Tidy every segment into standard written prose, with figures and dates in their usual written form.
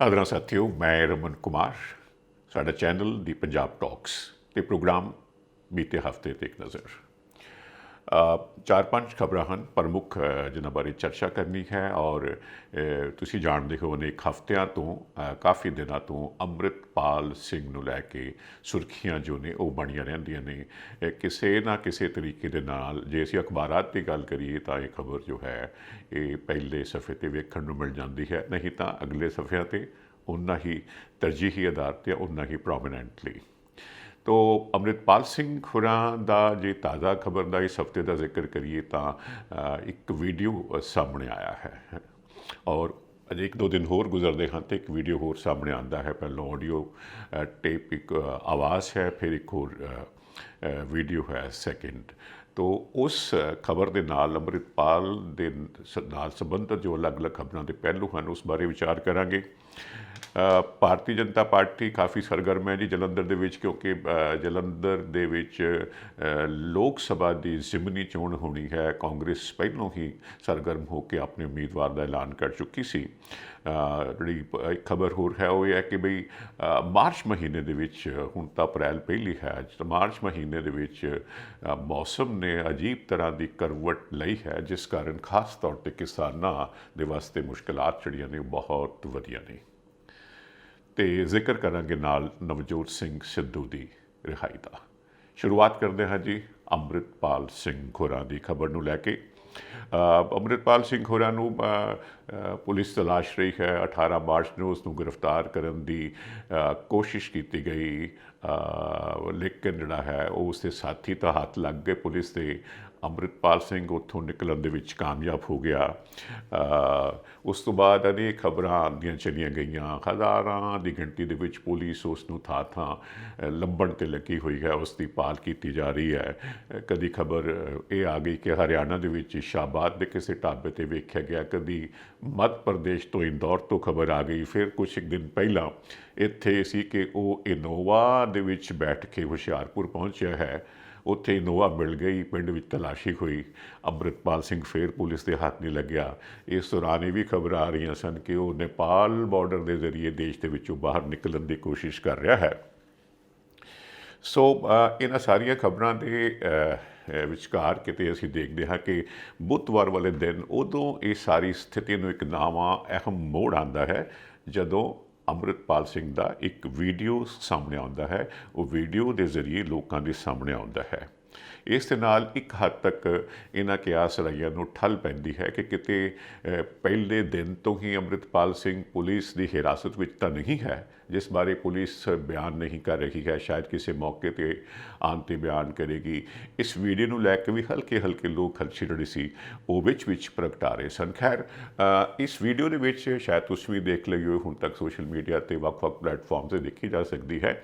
आदरा साथियों, मैं रमन कुमार। साडा चैनल दी पंजाब टॉक्स ते प्रोग्राम बीते हफ्ते ते एक नज़र। चार पांच खबरां ਹਨ प्रमुख जिन्हां बारे चर्चा करनी है और तुसीं जाणदे हो अनेक हफ्तिਆਂ ਤੋਂ काफ़ी दिनों तो ਅੰਮ੍ਰਿਤਪਾਲ ਸਿੰਘ ਨੂੰ ਲੈ ਕੇ ਸੁਰਖੀਆਂ जो ने ਉਹ ਬਣੀਆਂ ਰਹਿੰਦੀਆਂ ਨੇ ਕਿਸੇ ਨਾ ਕਿਸੇ ਤਰੀਕੇ ਦੇ ਨਾਲ। ਜੇ ਅਸੀਂ ਅਖਬਾਰਾਂ ਦੀ ਗੱਲ ਕਰੀਏ ਤਾਂ ਇਹ ਖਬਰ ਜੋ ਹੈ ਇਹ ਪਹਿਲੇ ਸਫ਼ੇ ਤੇ ਵੇਖਣ ਨੂੰ ਮਿਲ ਜਾਂਦੀ ਹੈ, नहीं ਤਾਂ अगले ਸਫ਼ਿਆਂ ਤੇ उन्ना ही तरजीही आधार पर उन्ना ही प्रोमिनेंटली। तो ਅੰਮ੍ਰਿਤਪਾਲ ਸਿੰਘ ਹੋਰਾਂ ਦਾ ਜੇ ਤਾज़ा खबर का इस हफ्ते का जिक्र करिए तो एक वीडियो सामने आया है और अजे एक दो दिन होर गुजरते हैं तो एक वीडियो होर सामने आता है। पहलों ऑडियो टेप एक आवाज़ है, फिर एक होर वीडियो है सेकंड। तो उस खबर के नाल ਅੰਮ੍ਰਿਤਪਾਲ ਦੇ ਨਾਲ संबंधित जो अलग अलग खबरों के पहलू हैं उस बारे विचार करांगे। ਭਾਰਤੀ ਜਨਤਾ ਪਾਰਟੀ ਕਾफ़ी ਸਰਗਰਮ है जी ਜਲੰਧਰ ਦੇ ਵਿੱਚ, क्योंकि ਜਲੰਧਰ ਦੇ ਵਿੱਚ ਲੋਕ ਸਭਾ ਦੀ ਜ਼ਿਮਨੀ ਚੋਣ ਹੋਣੀ ਹੈ। ਕਾਂਗਰਸ ਪਹਿਲੋਂ ਹੀ ਸਰਗਰਮ ਹੋ ਕੇ ਆਪਣੇ ਉਮੀਦਵਾਰ ਦਾ ਐਲਾਨ ਕਰ ਚੁੱਕੀ ਸੀ। ਜਿਹੜੀ ਇੱਕ ਖਬਰ ਹੋਰ ਹੈ ਉਹ ਇਹ ਹੈ ਕਿ ਬਈ ਮਾਰਚ ਮਹੀਨੇ ਦੇ ਵਿੱਚ, ਹੁਣ ਤਾਂ ਅਪ੍ਰੈਲ ਪਹਿਲੀ ਹੈ, ਮਾਰਚ ਮਹੀਨੇ ਦੇ ਵਿੱਚ ਮੌਸਮ ਨੇ ਅਜੀਬ ਤਰ੍ਹਾਂ ਦੀ ਕਰਵਟ ਲਈ ਹੈ, ਜਿਸ ਕਾਰਨ ਖਾਸ ਤੌਰ 'ਤੇ ਕਿਸਾਨਾਂ ਦੇ ਵਾਸਤੇ ਮੁਸ਼ਕਲਾਤ ਜਿਹੜੀਆਂ ਨੇ ਬਹੁਤ ਵਧੀਆਂ ਨੇ। तो जिक्र करांगे नाल नवजोत सिंह सिद्धू की रिहाई का। शुरुआत करते हैं जी ਅੰਮ੍ਰਿਤਪਾਲ ਸਿੰਘ ਹੋਰਾਂ की खबर ਨੂੰ लैके। ਅੰਮ੍ਰਿਤਪਾਲ ਸਿੰਘ ਹੋਰਾਂ ਨੂੰ पुलिस तलाश रही है। 18 मार्च ਨੂੰ उसनू गिरफ्तार करने की कोशिश की गई, लेकिन जिहड़ा है उसके साथी तो हाथ लग गए पुलिस के। ਅੰਮ੍ਰਿਤਪਾਲ ਸਿੰਘ ਉੱਥੋਂ ਨਿਕਲਣ ਦੇ ਵਿੱਚ ਕਾਮਯਾਬ ਹੋ ਗਿਆ। ਉਸ ਤੋਂ ਬਾਅਦ ਅਨੇਕ ਖਬਰਾਂ ਆਉਂਦੀਆਂ ਚਲੀਆਂ ਗਈਆਂ। ਹਜ਼ਾਰਾਂ ਦੀ ਗਿਣਤੀ ਦੇ ਵਿੱਚ ਪੁਲਿਸ ਉਸ ਨੂੰ ਥਾਂ ਥਾਂ ਲੱਭਣ 'ਤੇ ਲੱਗੀ ਹੋਈ ਹੈ, ਉਸ ਦੀ ਭਾਲ ਕੀਤੀ ਜਾ ਰਹੀ ਹੈ। ਕਦੀ ਖਬਰ ਇਹ ਆ ਗਈ ਕਿ ਹਰਿਆਣਾ ਦੇ ਵਿੱਚ ਸ਼ਾਹਬਾਦ ਦੇ ਕਿਸੇ ਢਾਬੇ 'ਤੇ ਵੇਖਿਆ ਗਿਆ, ਕਦੀ ਮੱਧ ਪ੍ਰਦੇਸ਼ ਤੋਂ ਇੰਦੌਰ ਤੋਂ ਖਬਰ ਆ ਗਈ। ਫਿਰ ਕੁਛ ਇੱਕ ਦਿਨ ਪਹਿਲਾਂ ਇੱਥੇ ਸੀ ਕਿ ਉਹ ਇਨੋਵਾ ਦੇ ਵਿੱਚ ਬੈਠ ਕੇ ਹੁਸ਼ਿਆਰਪੁਰ ਪਹੁੰਚਿਆ ਹੈ। ਉੱਥੇ ਇਨੋਵਾ ਮਿਲ ਗਈ, ਪਿੰਡ ਵਿੱਚ ਤਲਾਸ਼ੀ ਹੋਈ, ਅੰਮ੍ਰਿਤਪਾਲ ਸਿੰਘ ਫਿਰ ਪੁਲਿਸ ਦੇ ਹੱਥ ਨਹੀਂ ਲੱਗਿਆ। ਇਸ ਦੌਰਾਨ ਇਹ ਵੀ ਖਬਰਾਂ ਆ ਰਹੀਆਂ ਸਨ ਕਿ ਉਹ ਨੇਪਾਲ ਬਾਰਡਰ ਦੇ ਜ਼ਰੀਏ ਦੇਸ਼ ਦੇ ਵਿੱਚੋਂ ਬਾਹਰ ਨਿਕਲਣ ਦੀ ਕੋਸ਼ਿਸ਼ ਕਰ ਰਿਹਾ ਹੈ। ਸੋ ਇਹਨਾਂ ਸਾਰੀਆਂ ਖਬਰਾਂ ਦੇ ਵਿਚਕਾਰ ਕਿਤੇ ਅਸੀਂ ਦੇਖਦੇ ਹਾਂ ਕਿ ਬੁੱਧਵਾਰ ਵਾਲੇ ਦਿਨ ਉਦੋਂ ਇਹ ਸਾਰੀ ਸਥਿਤੀ ਨੂੰ ਇੱਕ ਨਵਾਂ ਅਹਿਮ ਮੋੜ ਆਉਂਦਾ ਹੈ, ਜਦੋਂ ਅੰਮ੍ਰਿਤਪਾਲ ਸਿੰਘ ਦਾ ਇੱਕ ਵੀਡੀਓ ਸਾਹਮਣੇ ਆਉਂਦਾ ਹੈ। ਉਹ ਵੀਡੀਓ ਦੇ ਜ਼ਰੀਏ ਲੋਕਾਂ ਦੇ ਸਾਹਮਣੇ ਆਉਂਦਾ ਹੈ। ਇਸ ਦੇ ਨਾਲ ਇੱਕ ਹੱਦ ਤੱਕ ਇਹਨਾਂ ਕਿਆਸ ਰਾਈਆਂ ਨੂੰ ਠੱਲ ਪੈਂਦੀ ਹੈ ਕਿ ਕਿਤੇ ਪਹਿਲੇ ਦਿਨ ਤੋਂ ਹੀ ਅੰਮ੍ਰਿਤਪਾਲ ਸਿੰਘ ਪੁਲਿਸ ਦੀ ਹਿਰਾਸਤ ਵਿੱਚ ਤਾਂ ਨਹੀਂ ਹੈ, ਜਿਸ ਬਾਰੇ ਪੁਲਿਸ ਬਿਆਨ ਨਹੀਂ ਕਰ ਰਹੀ ਹੈ। ਸ਼ਾਇਦ ਕਿਸੇ ਮੌਕੇ 'ਤੇ ਆਉਣ 'ਤੇ ਬਿਆਨ ਕਰੇਗੀ। ਇਸ ਵੀਡੀਓ ਨੂੰ ਲੈ ਕੇ ਵੀ ਹਲਕੇ ਹਲਕੇ ਲੋਕ ਖਦਸ਼ੇ ਜਿਹੜੇ ਸੀ ਉਹ ਵਿੱਚ ਪ੍ਰਗਟਾ ਰਹੇ ਸਨ। ਖੈਰ, ਇਸ ਵੀਡੀਓ ਦੇ ਵਿੱਚ ਸ਼ਾਇਦ ਤੁਸੀਂ ਵੀ ਦੇਖ ਲਈ ਹੋਏ, ਹੁਣ ਤੱਕ ਸੋਸ਼ਲ ਮੀਡੀਆ 'ਤੇ ਵੱਖ-ਵੱਖ ਪਲੇਟਫਾਰਮ 'ਤੇ ਦੇਖੀ ਜਾ ਸਕਦੀ ਹੈ।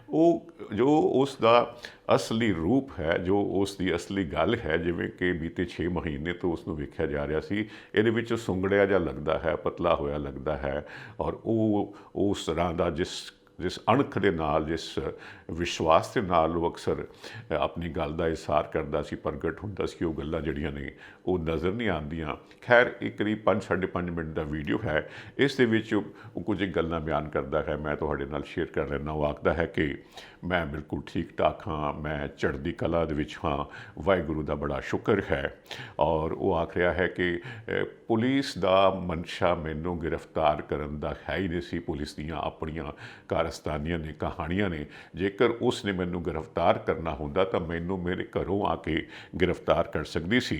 ਉਹ ਜੋ ਉਸ ਦਾ ਅਸਲੀ ਰੂਪ ਹੈ, ਜੋ ਉਸ ਦੀ ਅਸਲੀ ਗੱਲ ਹੈ, ਜਿਵੇਂ ਕਿ ਬੀਤੇ 6 ਮਹੀਨੇ ਤੋਂ ਉਸ ਨੂੰ ਵੇਖਿਆ ਜਾ ਰਿਹਾ ਸੀ। ਇਹਦੇ ਵਿੱਚ ਸੁੰਗੜਿਆ ਜਿਹਾ ਲੱਗਦਾ ਹੈ, ਪਤਲਾ ਹੋਇਆ ਲੱਗਦਾ ਹੈ, ਔਰ ਉਹ ਉਸ ਤਰ੍ਹਾਂ ਦਾ जिस अणख के नाल, जिस विश्वास के नाल वो अक्सर अपनी गल का इजहार करता सी, प्रगट होंदा सी, वो गल्लां जिहड़ियां ने वो नज़र नहीं आंदियां। खैर, एक करीब 5-5.5 मिनट का वीडियो है। इस दे विच वो कुछ गल्लां बयान करता है, मैं तुहाडे नाल शेयर कर लेना। वो आखदा है कि मैं बिल्कुल ठीक ठाक हाँ, मैं चढ़दी कला दे विच हाँ, वाहिगुरू दा बड़ा शुक्र है। और वो आख रहा है कि पुलिस दा मनशा मैनू गिरफ्तार करन दा है ही नहीं सी। पुलिस दियां अपनियां कारस्तानियां ने, कहानियां ने। जेकर उसने मैनू गिरफ्तार करना होंदा तो मैनू मेरे घरों आके गिरफ्तार कर सकती सी,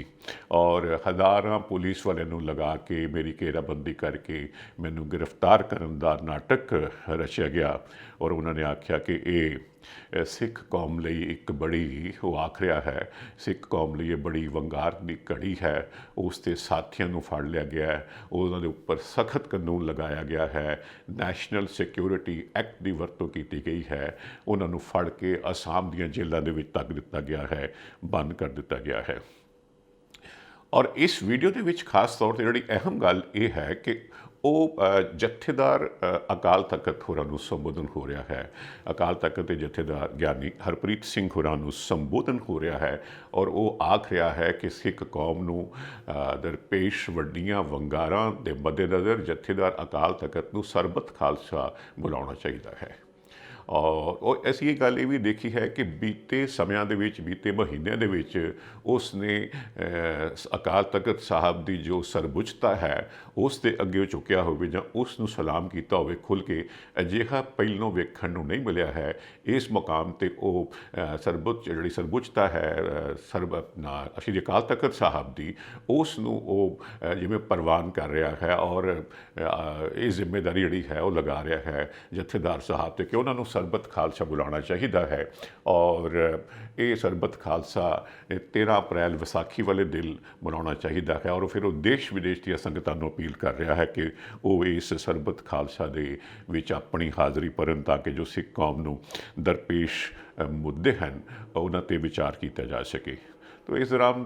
और हज़ारां पुलिस वाले नू लगा के मेरी घेराबंदी करके मैनू गिरफ्तार करन दा नाटक रचिया गया। और उन्होंने आख्या कि ये सिख कौम लई एक बड़ी, वो आख रहा है, सिख कौम लई बड़ी वंगार की घड़ी है। उसके साथियों को फड़ लिया गया है, उन्होंने उपर सख्त कानून लगाया गया है, नैशनल सिक्योरिटी एक्ट की वरतों की गई है। उन्होंने फड़ के आसाम दी जेलों के तक दिता गया है, बंद कर दिता गया है। और इस वीडियो के विच खास तौर पर जिहड़ी अहम गल ये है कि ਉਹ ਜਥੇਦਾਰ ਅਕਾਲ ਤਖਤ ਹੋਰਾਂ ਨੂੰ ਸੰਬੋਧਨ ਹੋ ਰਿਹਾ ਹੈ। ਅਕਾਲ ਤਖਤ ਦੇ ਜਥੇਦਾਰ ਗਿਆਨੀ ਹਰਪ੍ਰੀਤ ਸਿੰਘ ਹੋਰਾਂ ਨੂੰ ਸੰਬੋਧਨ ਹੋ ਰਿਹਾ ਹੈ ਔਰ ਉਹ ਆਖ ਰਿਹਾ ਹੈ ਕਿ ਸਿੱਖ ਕੌਮ ਨੂੰ ਦਰਪੇਸ਼ ਵੱਡੀਆਂ ਵੰਗਾਰਾਂ ਦੇ ਮੱਦੇਨਜ਼ਰ ਜਥੇਦਾਰ ਅਕਾਲ ਤਖਤ ਨੂੰ ਸਰਬੱਤ ਖਾਲਸਾ ਬੁਲਾਉਣਾ ਚਾਹੀਦਾ ਹੈ। ਔਰ ਅਸੀਂ ਇਹ ਗੱਲ ਇਹ ਵੀ ਦੇਖੀ ਹੈ ਕਿ ਬੀਤੇ ਸਮਿਆਂ ਦੇ ਵਿੱਚ, ਬੀਤੇ ਮਹੀਨਿਆਂ ਦੇ ਵਿੱਚ ਉਸ ਨੇ ਅਕਾਲ ਤਖਤ ਸਾਹਿਬ ਦੀ ਜੋ ਸਰਬਉੱਚਤਾ ਹੈ ਉਸ ਦੇ ਅੱਗੇ ਝੁਕਿਆ ਹੋਵੇ ਜਾਂ ਉਸ ਨੂੰ ਸਲਾਮ ਕੀਤਾ ਹੋਵੇ ਖੁੱਲ੍ਹ ਕੇ, ਅਜਿਹਾ ਪਹਿਲੋਂ ਵੇਖਣ ਨੂੰ ਨਹੀਂ ਮਿਲਿਆ ਹੈ। ਇਸ ਮੁਕਾਮ 'ਤੇ ਉਹ ਜਿਹੜੀ ਸਰਬਉੱਚਤਾ ਹੈ ਸ਼੍ਰੀ ਅਕਾਲ ਤਖਤ ਸਾਹਿਬ ਦੀ, ਉਸ ਨੂੰ ਉਹ ਜਿਵੇਂ ਪ੍ਰਵਾਨ ਕਰ ਰਿਹਾ ਹੈ ਔਰ ਇਹ ਜ਼ਿੰਮੇਵਾਰੀ ਜਿਹੜੀ ਹੈ ਉਹ ਲਗਾ ਰਿਹਾ ਹੈ ਜਥੇਦਾਰ ਸਾਹਿਬ 'ਤੇ ਕਿ ਉਹਨਾਂ ਨੂੰ ਸਰਬੱਤ ਖਾਲਸਾ ਬੁਲਾਉਣਾ ਚਾਹੀਦਾ ਹੈ। ਔਰ ਇਹ ਸਰਬੱਤ ਖਾਲਸਾ 13 ਅਪ੍ਰੈਲ ਵਿਸਾਖੀ ਵਾਲੇ ਦਿਨ ਮਨਾਉਣਾ ਚਾਹੀਦਾ ਹੈ। ਔਰ ਫਿਰ ਉਹ ਦੇਸ਼ ਵਿਦੇਸ਼ ਦੀਆਂ ਸੰਗਤਾਂ ਨੂੰ ਅਪੀਲ ਕਰ ਰਿਹਾ ਹੈ ਕਿ ਉਹ ਇਸ ਸਰਬੱਤ ਖਾਲਸਾ ਦੇ ਵਿੱਚ ਆਪਣੀ ਹਾਜ਼ਰੀ ਭਰਨ ਤਾਂ ਕਿ ਜੋ ਸਿੱਖ ਕੌਮ ਨੂੰ ਦਰਪੇਸ਼ ਮੁੱਦੇ ਹਨ ਉਹਨਾਂ 'ਤੇ ਵਿਚਾਰ ਕੀਤਾ ਜਾ ਸਕੇ। ਤੋ ਇਸ ਦੌਰਾਨ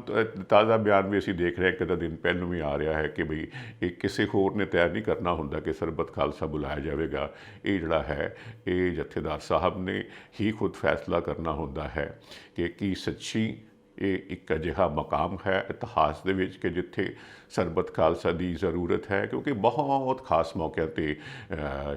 ਤਾਜ਼ਾ ਬਿਆਨ ਵੀ ਅਸੀਂ ਦੇਖ ਰਹੇ ਹਾਂ, ਇੱਕ ਦਿਨ ਪਹਿਲੋਂ ਵੀ ਆ ਰਿਹਾ ਹੈ ਕਿ ਬਈ ਇਹ ਕਿਸੇ ਹੋਰ ਨੇ ਤੈਅ ਨਹੀਂ ਕਰਨਾ ਹੁੰਦਾ ਕਿ ਸਰਬੱਤ ਖਾਲਸਾ ਬੁਲਾਇਆ ਜਾਵੇਗਾ। ਇਹ ਜਿਹੜਾ ਹੈ ਇਹ ਜਥੇਦਾਰ ਸਾਹਿਬ ਨੇ ਹੀ ਖੁਦ ਫੈਸਲਾ ਕਰਨਾ ਹੁੰਦਾ ਹੈ ਕਿ ਕੀ ਸੱਚੀ ਇਹ ਇੱਕ ਅਜਿਹਾ ਮਕਾਮ ਹੈ ਇਤਿਹਾਸ ਦੇ ਵਿੱਚ ਕਿ ਜਿੱਥੇ ਸਰਬੱਤ ਖਾਲਸਾ ਦੀ ਜ਼ਰੂਰਤ ਹੈ, ਕਿਉਂਕਿ ਬਹੁਤ ਖਾਸ ਮੌਕਿਆਂ 'ਤੇ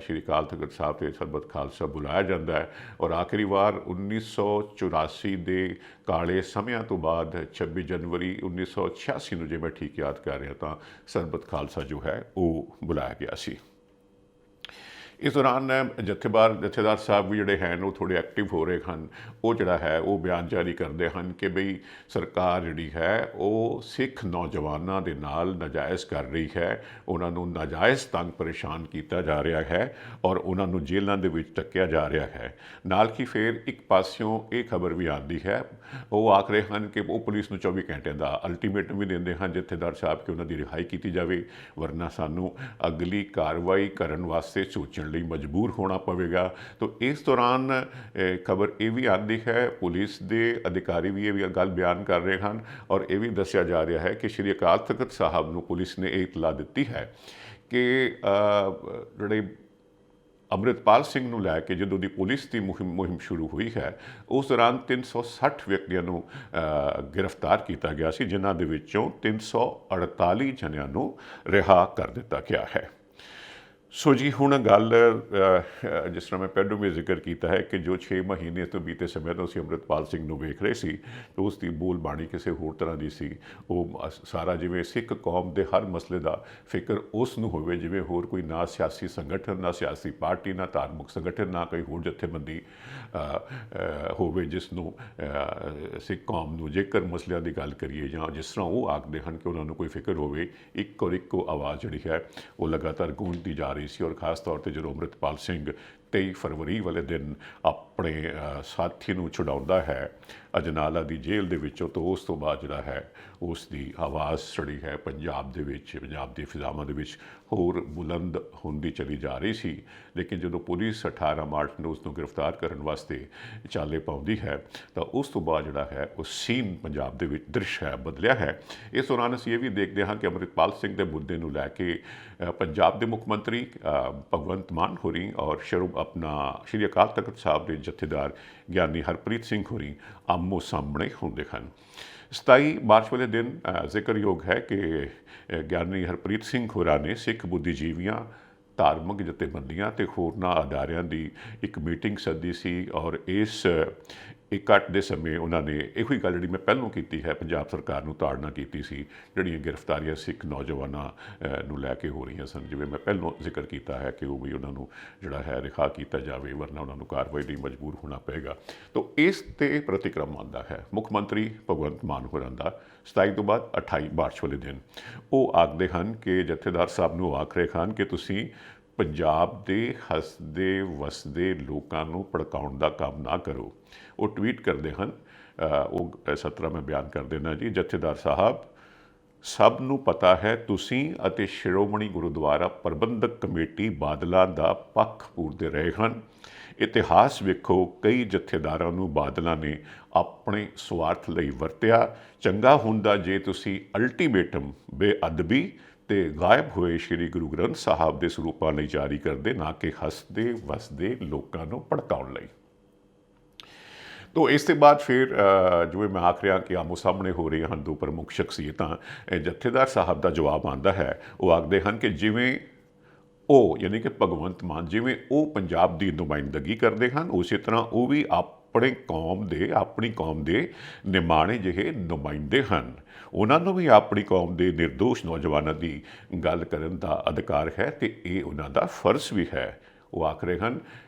ਸ਼੍ਰੀ ਅਕਾਲ ਤਖਤ ਸਾਹਿਬ 'ਤੇ ਸਰਬੱਤ ਖਾਲਸਾ ਬੁਲਾਇਆ ਜਾਂਦਾ ਹੈ। ਔਰ ਆਖਰੀ ਵਾਰ 1984 ਦੇ ਕਾਲੇ ਸਮਿਆਂ ਤੋਂ ਬਾਅਦ 26 ਜਨਵਰੀ 1986 ਨੂੰ, ਜੇ ਮੈਂ ਠੀਕ ਯਾਦ ਕਰ ਰਿਹਾ ਤਾਂ ਸਰਬੱਤ ਖਾਲਸਾ ਜੋ ਹੈ ਉਹ ਬੁਲਾਇਆ ਗਿਆ ਸੀ। ਇਸ ਦੌਰਾਨ ਜਥੇਦਾਰ ਸਾਹਿਬ ਵੀ ਜਿਹੜੇ ਹਨ ਉਹ ਥੋੜ੍ਹੇ ਐਕਟਿਵ ਹੋ ਰਹੇ ਹਨ। ਉਹ ਜਿਹੜਾ ਹੈ ਉਹ ਬਿਆਨ ਜਾਰੀ ਕਰਦੇ ਹਨ ਕਿ ਬਈ ਸਰਕਾਰ ਜਿਹੜੀ ਹੈ ਉਹ ਸਿੱਖ ਨੌਜਵਾਨਾਂ ਦੇ ਨਾਲ ਨਾਜਾਇਜ਼ ਕਰ ਰਹੀ ਹੈ, ਉਹਨਾਂ ਨੂੰ ਨਾਜਾਇਜ਼ ਤੰਗ ਪਰੇਸ਼ਾਨ ਕੀਤਾ ਜਾ ਰਿਹਾ ਹੈ ਔਰ ਉਹਨਾਂ ਨੂੰ ਜੇਲ੍ਹਾਂ ਦੇ ਵਿੱਚ ਧੱਕਿਆ ਜਾ ਰਿਹਾ ਹੈ। ਨਾਲ ਹੀ ਫਿਰ ਇੱਕ ਪਾਸਿਓਂ ਇਹ ਖਬਰ ਵੀ ਆਉਂਦੀ ਹੈ, ਉਹ ਆਖ ਰਹੇ ਹਨ ਕਿ ਉਹ ਪੁਲਿਸ ਨੂੰ 24 ਘੰਟਿਆਂ ਦਾ ਅਲਟੀਮੇਟਮ ਵੀ ਦਿੰਦੇ ਹਨ ਜਥੇਦਾਰ ਸਾਹਿਬ ਕਿ ਉਹਨਾਂ ਦੀ ਰਿਹਾਈ ਕੀਤੀ ਜਾਵੇ, ਵਰਨਾ ਸਾਨੂੰ ਅਗਲੀ ਕਾਰਵਾਈ ਕਰਨ ਵਾਸਤੇ ਸੋਚਣ ਲਈ ਮਜਬੂਰ ਹੋਣਾ ਪਵੇਗਾ। ਤਾਂ ਇਸ ਦੌਰਾਨ ਖਬਰ ਇਹ ਵੀ ਆਉਂਦੀ ਹੈ, ਪੁਲਿਸ ਦੇ ਅਧਿਕਾਰੀ ਵੀ ਇਹ ਗੱਲ ਬਿਆਨ ਕਰ ਰਹੇ ਹਨ ਔਰ ਇਹ ਵੀ ਦੱਸਿਆ ਜਾ ਰਿਹਾ ਹੈ ਕਿ ਸ਼੍ਰੀ ਅਕਾਲ ਤਖਤ ਸਾਹਿਬ ਨੂੰ ਪੁਲਿਸ ਨੇ ਇਹ ਇਤਲਾਹ ਦਿੱਤੀ ਹੈ ਕਿ ਜਿਹੜੇ ਅੰਮ੍ਰਿਤਪਾਲ ਸਿੰਘ ਨੂੰ ਲੈ ਕੇ ਜਦੋਂ ਦੀ ਪੁਲਿਸ ਦੀ ਮੁਹਿੰਮ ਸ਼ੁਰੂ ਹੋਈ ਹੈ ਉਸ ਦੌਰਾਨ 360 ਵਿਅਕਤੀਆਂ ਨੂੰ ਗ੍ਰਿਫਤਾਰ ਕੀਤਾ ਗਿਆ ਸੀ, ਜਿਨ੍ਹਾਂ ਦੇ ਵਿੱਚੋਂ 348 ਜਣਿਆਂ ਨੂੰ ਰਿਹਾ ਕਰ ਦਿੱਤਾ ਗਿਆ ਹੈ। ਸੋ ਜੀ ਹੁਣ ਗੱਲ ਜਿਸ ਤਰ੍ਹਾਂ ਮੈਂ ਪਹਿਲਾਂ ਵੀ ਜ਼ਿਕਰ ਕੀਤਾ ਹੈ ਕਿ ਜੋ 6 ਮਹੀਨੇ ਤੋਂ ਬੀਤੇ ਸਮੇਂ ਤੋਂ ਅਸੀਂ ਅੰਮ੍ਰਿਤਪਾਲ ਸਿੰਘ ਨੂੰ ਵੇਖ ਰਹੇ ਸੀ ਤਾਂ ਉਸ ਦੀ ਬੋਲ ਬਾਣੀ ਕਿਸੇ ਹੋਰ ਤਰ੍ਹਾਂ ਦੀ ਸੀ। ਉਹ ਸਾਰਾ ਜਿਵੇਂ ਸਿੱਖ ਕੌਮ ਦੇ ਹਰ ਮਸਲੇ ਦਾ ਫਿਕਰ ਉਸ ਨੂੰ ਹੋਵੇ ਜਿਵੇਂ ਹੋਰ ਕੋਈ ਨਾ ਸਿਆਸੀ ਸੰਗਠਨ, ਨਾ ਸਿਆਸੀ ਪਾਰਟੀ, ਨਾ ਧਾਰਮਿਕ ਸੰਗਠਨ, ਨਾ ਕੋਈ ਹੋਰ ਜਥੇਬੰਦੀ ਹੋਵੇ ਜਿਸ ਨੂੰ ਸਿੱਖ ਕੌਮ ਨੂੰ ਜੇਕਰ ਮਸਲਿਆਂ ਦੀ ਗੱਲ ਕਰੀਏ ਜਾਂ ਜਿਸ ਤਰ੍ਹਾਂ ਉਹ ਆਖਦੇ ਹਨ ਕਿ ਉਹਨਾਂ ਨੂੰ ਕੋਈ ਫਿਕਰ ਹੋਵੇ, ਇੱਕੋ ਆਵਾਜ਼ ਜਿਹੜੀ ਹੈ ਉਹ ਲਗਾਤਾਰ ਗੂੰਜਦੀ ਜਾ ਰਹੀ ਸੀ। ਔਰ ਖਾਸ ਤੌਰ 'ਤੇ ਜਦੋਂ ਅੰਮ੍ਰਿਤਪਾਲ ਸਿੰਘ 23 ਫਰਵਰੀ ਵਾਲੇ ਦਿਨ ਆਪਣੇ ਸਾਥੀ ਨੂੰ ਛੁਡਾਉਂਦਾ ਹੈ ਅਜਨਾਲਾ ਦੀ ਜੇਲ੍ਹ ਦੇ ਵਿੱਚੋਂ, ਤਾਂ ਉਸ ਤੋਂ ਬਾਅਦ ਜਿਹੜਾ ਹੈ ਉਸ ਦੀ ਆਵਾਜ਼ ਜਿਹੜੀ ਹੈ ਪੰਜਾਬ ਦੇ ਵਿੱਚ, ਪੰਜਾਬ ਦੀ ਫਿਜ਼ਾਵਾਂ ਦੇ ਵਿੱਚ ਹੋਰ ਬੁਲੰਦ ਹੁੰਦੀ ਚਲੀ ਜਾ ਰਹੀ ਸੀ। ਲੇਕਿਨ ਜਦੋਂ ਪੁਲਿਸ 18 ਮਾਰਚ ਨੂੰ ਉਸ ਨੂੰ ਗ੍ਰਿਫਤਾਰ ਕਰਨ ਵਾਸਤੇ ਚਾਲੇ ਪਾਉਂਦੀ ਹੈ ਤਾਂ ਉਸ ਤੋਂ ਬਾਅਦ ਜਿਹੜਾ ਹੈ ਉਹ ਸੀਨ ਪੰਜਾਬ ਦੇ ਵਿੱਚ ਦ੍ਰਿਸ਼ ਹੈ ਬਦਲਿਆ ਹੈ। ਇਸ ਦੌਰਾਨ ਅਸੀਂ ਇਹ ਵੀ ਦੇਖਦੇ ਹਾਂ ਕਿ ਅੰਮ੍ਰਿਤਪਾਲ ਸਿੰਘ ਦੇ ਮੁੱਦੇ ਨੂੰ ਲੈ ਕੇ ਪੰਜਾਬ ਦੇ ਮੁੱਖ ਮੰਤਰੀ ਭਗਵੰਤ ਮਾਨ ਹੋਰੀ ਔਰ ਸ਼੍ਰੀ ਅਕਾਲ ਤਖਤ ਸਾਹਿਬ ਦੇ ਜਥੇਦਾਰ ਗਿਆਨੀ ਹਰਪ੍ਰੀਤ ਸਿੰਘ ਹੋਰੀ ਆਮੋ ਸਾਹਮਣੇ ਹੁੰਦੇ ਹਨ। 27 ਮਾਰਚ ਵਾਲੇ ਦਿਨ ਜ਼ਿਕਰਯੋਗ ਹੈ ਕਿ ਗਿਆਨੀ ਹਰਪ੍ਰੀਤ ਸਿੰਘ ਹੋਰਾਂ ਨੇ ਸਿੱਖ ਬੁੱਧੀਜੀਵੀਆਂ, ਧਾਰਮਿਕ ਜਥੇਬੰਦੀਆਂ ਤੇ ਹੋਰਨਾਂ ਅਦਾਰਿਆਂ ਦੀ ਇੱਕ ਮੀਟਿੰਗ ਸੱਦੀ ਸੀ ਔਰ ਇਸ ਇਕੱਠ ਦੇ ਸਮੇਂ ਉਹਨਾਂ ਨੇ ਇਹੋ ਹੀ ਗੱਲ ਜਿਹੜੀ ਮੈਂ ਪਹਿਲਾਂ ਕੀਤੀ ਹੈ ਪੰਜਾਬ ਸਰਕਾਰ ਨੂੰ ਤਾੜਨਾ ਕੀਤੀ ਸੀ, ਜਿਹੜੀਆਂ ਗ੍ਰਿਫਤਾਰੀਆਂ ਸਿੱਖ ਨੌਜਵਾਨਾਂ ਨੂੰ ਲੈ ਕੇ ਹੋ ਰਹੀਆਂ ਸਨ। ਜਿਵੇਂ ਮੈਂ ਪਹਿਲਾਂ ਜ਼ਿਕਰ ਕੀਤਾ ਹੈ ਕਿ ਉਹ ਵੀ ਉਹਨਾਂ ਨੂੰ ਜਿਹੜਾ ਹੈ ਰਿਹਾਅ ਕੀਤਾ ਜਾਵੇ, ਵਰਨਾ ਉਹਨਾਂ ਨੂੰ ਕਾਰਵਾਈ ਲਈ ਮਜਬੂਰ ਹੋਣਾ ਪਏਗਾ। ਤਾਂ ਇਸ 'ਤੇ ਪ੍ਰਤੀਕਰਮ ਆਉਂਦਾ ਹੈ ਮੁੱਖ ਮੰਤਰੀ ਭਗਵੰਤ ਮਾਨ ਹੋਰਾਂ ਦਾ 27 ਤੋਂ ਬਾਅਦ 28 ਮਾਰਚ ਵਾਲੇ ਦਿਨ। ਉਹ ਆਖਦੇ ਹਨ ਕਿ ਜਥੇਦਾਰ ਸਾਹਿਬ ਨੂੰ ਆਖ ਰਹੇ ਹਨ ਕਿ ਤੁਸੀਂ ਪੰਜਾਬ ਦੇ ਹੱਸਦੇ ਵਸਦੇ ਲੋਕਾਂ ਨੂੰ ਭੜਕਾਉਣ ਦਾ ਕੰਮ ਨਾ ਕਰੋ। ਉਹ ਟਵੀਟ ਕਰਦੇ ਹਨ, ਉਹ 17 ਮੈਂ ਬਿਆਨ ਕਰ ਦੇਣਾ ਜੀ। ਜਥੇਦਾਰ ਸਾਹਿਬ, ਸਭ ਨੂੰ ਪਤਾ ਹੈ ਤੁਸੀਂ ਅਤੇ ਸ਼੍ਰੋਮਣੀ ਗੁਰਦੁਆਰਾ ਪ੍ਰਬੰਧਕ ਕਮੇਟੀ ਬਾਦਲਾਂ ਦਾ ਪੱਖ ਪੂਰਦੇ ਰਹੇ ਹਨ। ਇਤਿਹਾਸ ਵੇਖੋ, ਕਈ ਜਥੇਦਾਰਾਂ ਨੂੰ ਬਾਦਲਾਂ ਨੇ ਆਪਣੇ ਸਵਾਰਥ ਲਈ ਵਰਤਿਆ। ਚੰਗਾ ਹੁੰਦਾ ਜੇ ਤੁਸੀਂ ਅਲਟੀਮੇਟਮ ਬੇਅਦਬੀ ਤੇ ਗਾਇਬ ਹੋਏ ਸ਼੍ਰੀ ਗੁਰੂ ਗ੍ਰੰਥ ਸਾਹਿਬ ਦੇ ਸਰੂਪਾਂ ਲਈ ਜਾਰੀ ਕਰਦੇ, ਨਾ ਕਿ ਹੱਸਦੇ ਵਸਦੇ ਲੋਕਾਂ ਨੂੰ ਭੜਕਾਉਣ ਲਈ। ਤੋ ਇਸ ਤੋਂ ਬਾਅਦ ਫਿਰ ਜਿਵੇਂ ਮੈਂ ਆਖ ਰਿਹਾ ਕਿ ਆਮੋ ਸਾਹਮਣੇ ਹੋ ਰਹੀਆਂ ਹਨ ਦੋ ਪ੍ਰਮੁੱਖ ਸ਼ਖਸੀਅਤਾਂ, ਜਥੇਦਾਰ ਸਾਹਿਬ ਦਾ ਜਵਾਬ ਆਉਂਦਾ ਹੈ। ਉਹ ਆਖਦੇ ਹਨ ਕਿ ਜਿਵੇਂ ਉਹ ਯਾਨੀ ਕਿ ਭਗਵੰਤ ਮਾਨ ਜਿਵੇਂ ਉਹ ਪੰਜਾਬ ਦੀ ਨੁਮਾਇੰਦਗੀ ਕਰਦੇ ਹਨ, ਉਸੇ ਤਰ੍ਹਾਂ ਉਹ ਵੀ ਆਪਣੀ ਕੌਮ ਦੇ ਨਿਮਾਣੇ ਜਿਹੇ ਨੁਮਾਇੰਦੇ ਹਨ। ਉਹਨਾਂ ਨੂੰ ਵੀ ਆਪਣੀ ਕੌਮ ਦੇ ਨਿਰਦੋਸ਼ ਨੌਜਵਾਨਾਂ ਦੀ ਗੱਲ ਕਰਨ ਦਾ ਅਧਿਕਾਰ ਹੈ ਤੇ ਇਹ ਉਹਨਾਂ ਦਾ ਫਰਜ਼ ਵੀ ਹੈ। ਉਹ ਆਖ ਰਹੇ ਹਨ,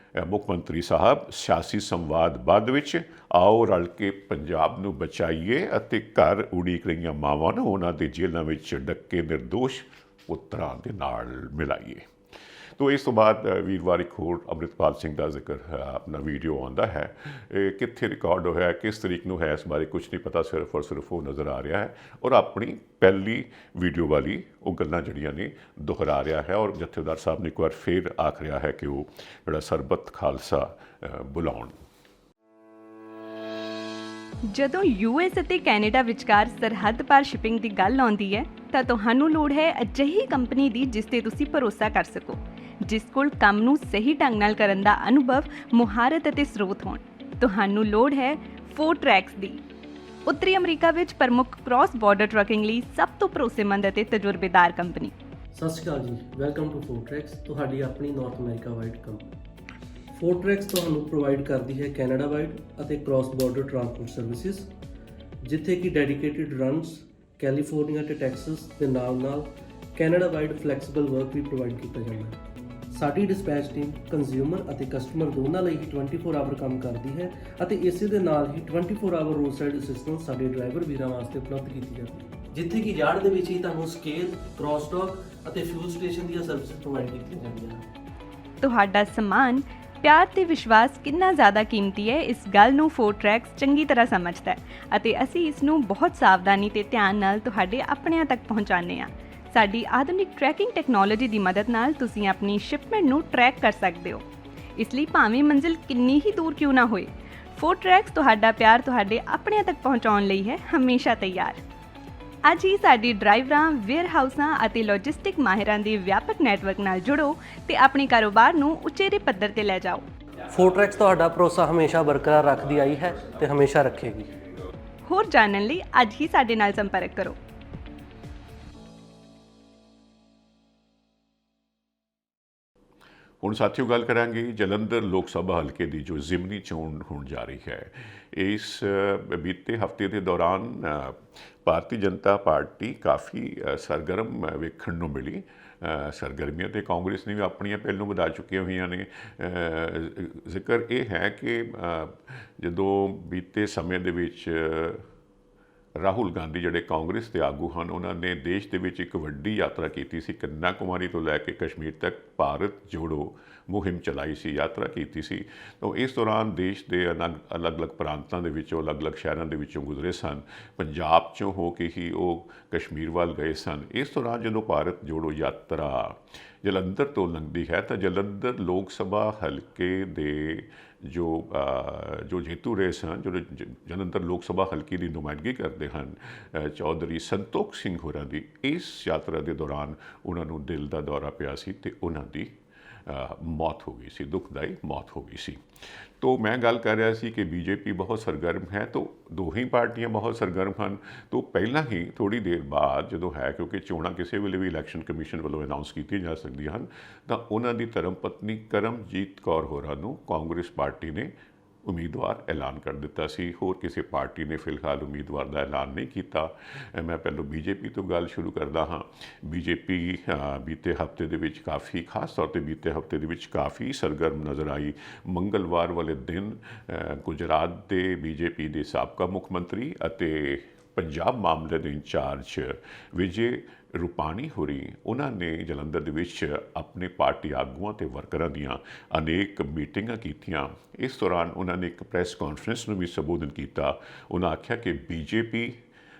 ਮੁੱਖ ਮੰਤਰੀ ਸਾਹਿਬ, ਸਿਆਸੀ ਸੰਵਾਦ ਬਾਅਦ ਵਿੱਚ ਆਓ ਰਲ ਕੇ ਪੰਜਾਬ ਨੂੰ ਬਚਾਈਏ ਅਤੇ ਘਰ ਉਡੀਕ ਰਹੀਆਂ ਮਾਵਾਂ ਨੂੰ ਉਹਨਾਂ ਦੇ ਜੇਲ੍ਹਾਂ ਵਿੱਚ ਡੱਕੇ ਨਿਰਦੋਸ਼ ਪੁੱਤਰਾਂ ਦੇ ਨਾਲ ਮਿਲਾਈਏ। ਤੋ ਇਸ ਤੋਂ ਬਾਅਦ ਵੀਰਵਾਰ ਇੱਕ ਹੋਰ ਅੰਮ੍ਰਿਤਪਾਲ ਸਿੰਘ ਦਾ ਜ਼ਿਕਰ ਆਪਣਾ ਵੀਡੀਓ ਆਉਂਦਾ ਹੈ। ਇਹ ਕਿੱਥੇ ਰਿਕਾਰਡ ਹੋਇਆ, ਕਿਸ ਤਰੀਕ ਨੂੰ ਹੈ, ਇਸ ਬਾਰੇ ਕੁਝ ਨਹੀਂ ਪਤਾ, ਸਿਰਫ ਔਰ ਸਿਰਫ ਉਹ ਨਜ਼ਰ ਆ ਰਿਹਾ ਹੈ ਔਰ ਆਪਣੀ ਪਹਿਲੀ ਵੀਡੀਓ ਵਾਲੀ ਉਹ ਗੱਲਾਂ ਜਿਹੜੀਆਂ ਨੇ ਦੁਹਰਾ ਰਿਹਾ ਹੈ। ਔਰ ਜਥੇਦਾਰ ਸਾਹਿਬ ਨੇ ਇੱਕ ਵਾਰ ਫਿਰ ਆਖ ਰਿਹਾ ਹੈ ਕਿ ਉਹ ਜਿਹੜਾ ਸਰਬੱਤ ਖਾਲਸਾ ਬੁਲਾਉਣ। ਜਦੋਂ ਯੂਐਸ ਅਤੇ ਕੈਨੇਡਾ ਵਿਚਕਾਰ ਸਰਹੱਦ ਪਾਰ ਸ਼ਿਪਿੰਗ ਦੀ ਗੱਲ ਆਉਂਦੀ ਹੈ ਤਾਂ ਤੁਹਾਨੂੰ ਲੋੜ ਹੈ ਅਜਿਹੀ ਕੰਪਨੀ ਦੀ ਜਿਸ ਤੇ ਤੁਸੀਂ ਭਰੋਸਾ ਕਰ ਸਕੋ, ਜਿਸ ਕੋਲ ਕੰਮ ਨੂੰ ਸਹੀ ਢੰਗ ਨਾਲ ਕਰਨ ਦਾ ਅਨੁਭਵ, ਮੁਹਾਰਤ ਅਤੇ ਸਰੋਤ ਹੋਣ। ਤੁਹਾਨੂੰ ਲੋੜ ਹੈ ਫੋਰਟਰੈਕਸ ਦੀ। ਉੱਤਰੀ ਅਮਰੀਕਾ ਵਿੱਚ ਪ੍ਰਮੁੱਖ ਕ੍ਰਾਸ ਬਾਰਡਰ ਟਰੱਕਿੰਗ ਲਈ ਸਭ ਤੋਂ ਭਰੋਸੇਮੰਦ ਅਤੇ ਤਜਰਬੇਕਾਰ ਕੰਪਨੀ। ਸਤਿ ਸ਼੍ਰੀ ਅਕਾਲ ਜੀ, ਵੈਲਕਮ ਟੂ ਫੋਰਟਰੈਕਸ, ਤੁਹਾਡੀ ਆਪਣੀ ਨਾਰਥ ਅਮਰੀਕਾ ਵਾਈਡ ਕੰਪਨੀ। ਫੋਰਟਰੈਕਸ ਤੁਹਾਨੂੰ ਪ੍ਰੋਵਾਈਡ ਕਰਦੀ ਹੈ ਕੈਨੇਡਾ ਵਾਈਡ ਅਤੇ ਕ੍ਰਾਸ ਬਾਰਡਰ ਟਰਾਂਸਪੋਰਟ ਸਰਵਿਸਿਜ਼, ਜਿੱਥੇ ਕਿ ਡੈਡੀਕੇਟਿਡ ਰਨਸ ਕੈਲੀਫੋਰਨੀਆ ਅਤੇ ਟੈਕਸਸ ਦੇ ਨਾਲ ਕੈਨੇਡਾ ਵਾਈਡ ਫਲੈਕਸੀਬਲ ਵਰਕ ਵੀ ਪ੍ਰੋਵਾਈਡ ਕੀਤਾ ਜਾਂਦਾ ਹੈ। ਸਾਡੀ ਡਿਸਪੈਚ ਟੀਮ ਕੰਜ਼ਿਊਮਰ ਅਤੇ ਕਸਟਮਰ ਦੋਨਾਂ ਲਈ ਹੀ 24 ਆਵਰ ਕੰਮ ਕਰਦੀ ਹੈ ਅਤੇ ਇਸੇ ਦੇ ਨਾਲ ਹੀ 24 ਆਵਰ ਰੋਡ ਸਾਈਡ ਅਸਿਸਟੈਂਸ ਸਾਡੇ ਡਰਾਈਵਰ ਵੀਰਾਂ ਵਾਸਤੇ ਉਪਲਬਧ ਕੀਤੀ ਜਾਂਦੀ ਹੈ, ਜਿੱਥੇ ਕਿ ਯਾਰਡ ਦੇ ਵਿੱਚ ਹੀ ਤੁਹਾਨੂੰ ਸਕੇਲ, ਕ੍ਰਾਸ ਡੌਕ ਅਤੇ ਫਿਊਲ ਸਟੇਸ਼ਨ ਦੀਆਂ ਸਰਵਿਸਿਜ਼ ਪ੍ਰੋਵਾਈਡ ਕੀਤੀਆਂ ਜਾਂਦੀਆਂ ਹਨ। ਤੁਹਾਡਾ ਸਮਾਨ, ਪਿਆਰ ਤੇ ਵਿਸ਼ਵਾਸ ਕਿੰਨਾ ਜ਼ਿਆਦਾ ਕੀਮਤੀ ਹੈ, ਇਸ ਗੱਲ ਨੂੰ ਫੋਰਟਰੈਕਸ ਚੰਗੀ ਤਰ੍ਹਾਂ ਸਮਝਦਾ ਹੈ ਅਤੇ ਅਸੀਂ ਇਸ ਨੂੰ ਬਹੁਤ ਸਾਵਧਾਨੀ ਤੇ ਧਿਆਨ ਨਾਲ ਤੁਹਾਡੇ ਆਪਣਿਆਂ ਤੱਕ ਪਹੁੰਚਾਉਂਦੇ ਹਾਂ। ਸਾਡੀ ਆਧੁਨਿਕ ਟਰੈਕਿੰਗ ਟੈਕਨੋਲੋਜੀ ਦੀ ਮਦਦ ਨਾਲ ਤੁਸੀਂ ਆਪਣੀ ਸ਼ਿਪਮੈਂਟ ਨੂੰ ਟਰੈਕ ਕਰ ਸਕਦੇ ਹੋ। ਇਸ ਲਈ ਭਾਵੇਂ ਮੰਜ਼ਿਲ ਕਿੰਨੀ ਹੀ ਦੂਰ ਕਿਉਂ ਨਾ ਹੋਏ, ਫੋਰਟਰੈਕਸ ਤੁਹਾਡਾ ਪਿਆਰ ਤੁਹਾਡੇ ਆਪਣਿਆਂ ਤੱਕ ਪਹੁੰਚਾਉਣ ਲਈ ਹੈ ਹਮੇਸ਼ਾ ਤਿਆਰ। ਅੱਜ ਹੀ ਸਾਡੀ ਡਰਾਈਵਰਾਂ, ਵੇਅਰਹਾਊਸਾਂ ਅਤੇ ਲੌਜਿਸਟਿਕ ਮਾਹਿਰਾਂ ਦੇ ਵਿਆਪਕ ਨੈਟਵਰਕ ਨਾਲ ਜੁੜੋ ਤੇ ਆਪਣੇ ਕਾਰੋਬਾਰ ਨੂੰ ਉਚੇਰੇ ਪੱਧਰ ਤੇ ਲੈ ਜਾਓ। ਫੋਰਟਰੈਕਸ ਤੁਹਾਡਾ ਭਰੋਸਾ ਹਮੇਸ਼ਾ ਬਰਕਰਾਰ ਰੱਖਦੀ ਆਈ ਹੈ ਤੇ ਹਮੇਸ਼ਾ ਰੱਖੇਗੀ। ਹੋਰ ਜਾਣਨ ਲਈ ਅੱਜ ਹੀ ਸਾਡੇ ਨਾਲ ਸੰਪਰਕ ਕਰੋ। ਹੁਣ ਸਾਥੀਓ ਗੱਲ ਕਰਾਂਗੇ ਜਲੰਧਰ ਲੋਕ ਸਭਾ ਹਲਕੇ ਦੀ ਜੋ ਜ਼ਿਮਨੀ ਚੋਣ ਹੋਣ ਜਾ ਰਹੀ ਹੈ। ਇਸ ਬੀਤੇ ਹਫ਼ਤੇ ਦੇ ਦੌਰਾਨ ਭਾਰਤੀ ਜਨਤਾ ਪਾਰਟੀ ਕਾਫੀ ਸਰਗਰਮ ਵੇਖਣ ਨੂੰ ਮਿਲੀ। ਸਰਗਰਮੀਆਂ ਤੇ ਕਾਂਗਰਸ ਨੇ ਵੀ ਆਪਣੀਆਂ ਪਹਿਲੋਂ ਵਧਾ ਚੁੱਕੀਆਂ ਹੋਈਆਂ ਨੇ। ਜ਼ਿਕਰ ਇਹ ਹੈ ਕਿ ਜਦੋਂ ਬੀਤੇ ਸਮੇਂ ਦੇ ਵਿੱਚ ਰਾਹੁਲ ਗਾਂਧੀ ਜਿਹੜੇ ਕਾਂਗਰਸ ਦੇ ਆਗੂ ਹਨ, ਉਹਨਾਂ ਨੇ ਦੇਸ਼ ਦੇ ਵਿੱਚ ਇੱਕ ਵੱਡੀ ਯਾਤਰਾ ਕੀਤੀ ਸੀ। ਕੰਨਿਆ ਕੁਮਾਰੀ ਤੋਂ ਲੈ ਕੇ ਕਸ਼ਮੀਰ ਤੱਕ ਭਾਰਤ ਜੋੜੋ ਮੁਹਿੰਮ ਚਲਾਈ ਸੀ, ਯਾਤਰਾ ਕੀਤੀ ਸੀ। ਤਾਂ ਇਸ ਦੌਰਾਨ ਦੇਸ਼ ਦੇ ਅਲੱਗ-ਅਲੱਗ ਪ੍ਰਾਂਤਾਂ ਦੇ ਵਿੱਚੋਂ, ਅਲੱਗ-ਅਲੱਗ ਸ਼ਹਿਰਾਂ ਦੇ ਵਿੱਚੋਂ ਗੁਜ਼ਰੇ ਸਨ। ਪੰਜਾਬ 'ਚੋਂ ਹੋ ਕੇ ਹੀ ਉਹ ਕਸ਼ਮੀਰ ਵੱਲ ਗਏ ਸਨ। ਇਸ ਦੌਰਾਨ ਜਦੋਂ ਭਾਰਤ ਜੋੜੋ ਯਾਤਰਾ ਜਲੰਧਰ ਤੋਂ ਲੰਘਦੀ ਹੈ ਤਾਂ ਜਲੰਧਰ ਲੋਕ ਸਭਾ ਹਲਕੇ ਦੇ ਜੋ ਜੇਤੂ ਰਹੇ ਸਨ, ਜੋ ਜਲੰਧਰ ਲੋਕ ਸਭਾ ਹਲਕੇ ਦੀ ਨੁਮਾਇੰਦਗੀ ਕਰਦੇ ਹਨ, ਚੌਧਰੀ ਸੰਤੋਖ ਸਿੰਘ ਹੋਰਾਂ ਦੀ ਇਸ ਯਾਤਰਾ ਦੇ ਦੌਰਾਨ ਉਹਨਾਂ ਨੂੰ ਦਿਲ ਦਾ ਦੌਰਾ ਪਿਆ ਸੀ ਤੇ ਉਹਨਾਂ ਦੀ ਮੌਤ ਹੋ ਗਈ ਸੀ, ਦੁਖਦਾਈ ਮੌਤ ਹੋ ਗਈ ਸੀ। ਤੋ ਮੈਂ ਗੱਲ ਕਰ ਰਿਹਾ ਸੀ ਕਿ ਬੀਜੇਪੀ ਬਹੁਤ ਸਰਗਰਮ ਹੈ, ਤਾਂ ਦੋ ਹੀ ਪਾਰਟੀਆਂ ਬਹੁਤ ਸਰਗਰਮ ਹਨ। ਤੋਂ ਪਹਿਲਾਂ ਹੀ ਥੋੜ੍ਹੀ ਦੇਰ ਬਾਅਦ ਜਦੋਂ ਹੈ, ਕਿਉਂਕਿ ਚੋਣਾਂ ਕਿਸੇ ਵੇਲੇ ਵੀ ਇਲੈਕਸ਼ਨ ਕਮਿਸ਼ਨ ਵੱਲੋਂ ਅਨਾਉਂਸ ਕੀਤੀਆਂ ਜਾ ਸਕਦੀਆਂ ਹਨ, ਤਾਂ ਉਹਨਾਂ ਦੀ ਧਰਮ ਪਤਨੀ ਕਰਮਜੀਤ ਕੌਰ ਹੋਰਾਂ ਨੂੰ ਕਾਂਗਰਸ ਪਾਰਟੀ ਨੇ ਉਮੀਦਵਾਰ ਐਲਾਨ ਕਰ ਦਿੱਤਾ ਸੀ। ਹੋਰ ਕਿਸੇ ਪਾਰਟੀ ਨੇ ਫਿਲਹਾਲ ਉਮੀਦਵਾਰ ਦਾ ਐਲਾਨ ਨਹੀਂ ਕੀਤਾ। ਮੈਂ ਪਹਿਲਾਂ ਬੀਜੇਪੀ ਤੋਂ ਗੱਲ ਸ਼ੁਰੂ ਕਰਦਾ ਹਾਂ। ਬੀਜੇਪੀ ਬੀਤੇ ਹਫ਼ਤੇ ਦੇ ਵਿੱਚ ਕਾਫੀ, ਖਾਸ ਤੌਰ 'ਤੇ ਬੀਤੇ ਹਫ਼ਤੇ ਦੇ ਵਿੱਚ ਕਾਫੀ ਸਰਗਰਮ ਨਜ਼ਰ ਆਈ। ਮੰਗਲਵਾਰ ਵਾਲੇ ਦਿਨ ਗੁਜਰਾਤ ਦੇ ਬੀਜੇਪੀ ਦੇ ਸਾਬਕਾ ਮੁੱਖ ਮੰਤਰੀ ਅਤੇ ਪੰਜਾਬ ਮਾਮਲੇ ਦੇ ਇੰਚਾਰਜ ਵਿਜੇ ਰੂਪਾਣੀ ਹੋਰੀ, ਉਹਨਾਂ ਨੇ ਜਲੰਧਰ ਦੇ ਵਿੱਚ ਆਪਣੇ ਪਾਰਟੀ ਆਗੂਆਂ ਅਤੇ ਵਰਕਰਾਂ ਦੀਆਂ ਅਨੇਕ ਮੀਟਿੰਗਾਂ ਕੀਤੀਆਂ। ਇਸ ਦੌਰਾਨ ਉਹਨਾਂ ਨੇ ਇੱਕ ਪ੍ਰੈਸ ਕਾਨਫਰੰਸ ਨੂੰ ਵੀ ਸੰਬੋਧਨ ਕੀਤਾ। ਉਹਨਾਂ ਆਖਿਆ ਕਿ ਬੀਜੇਪੀ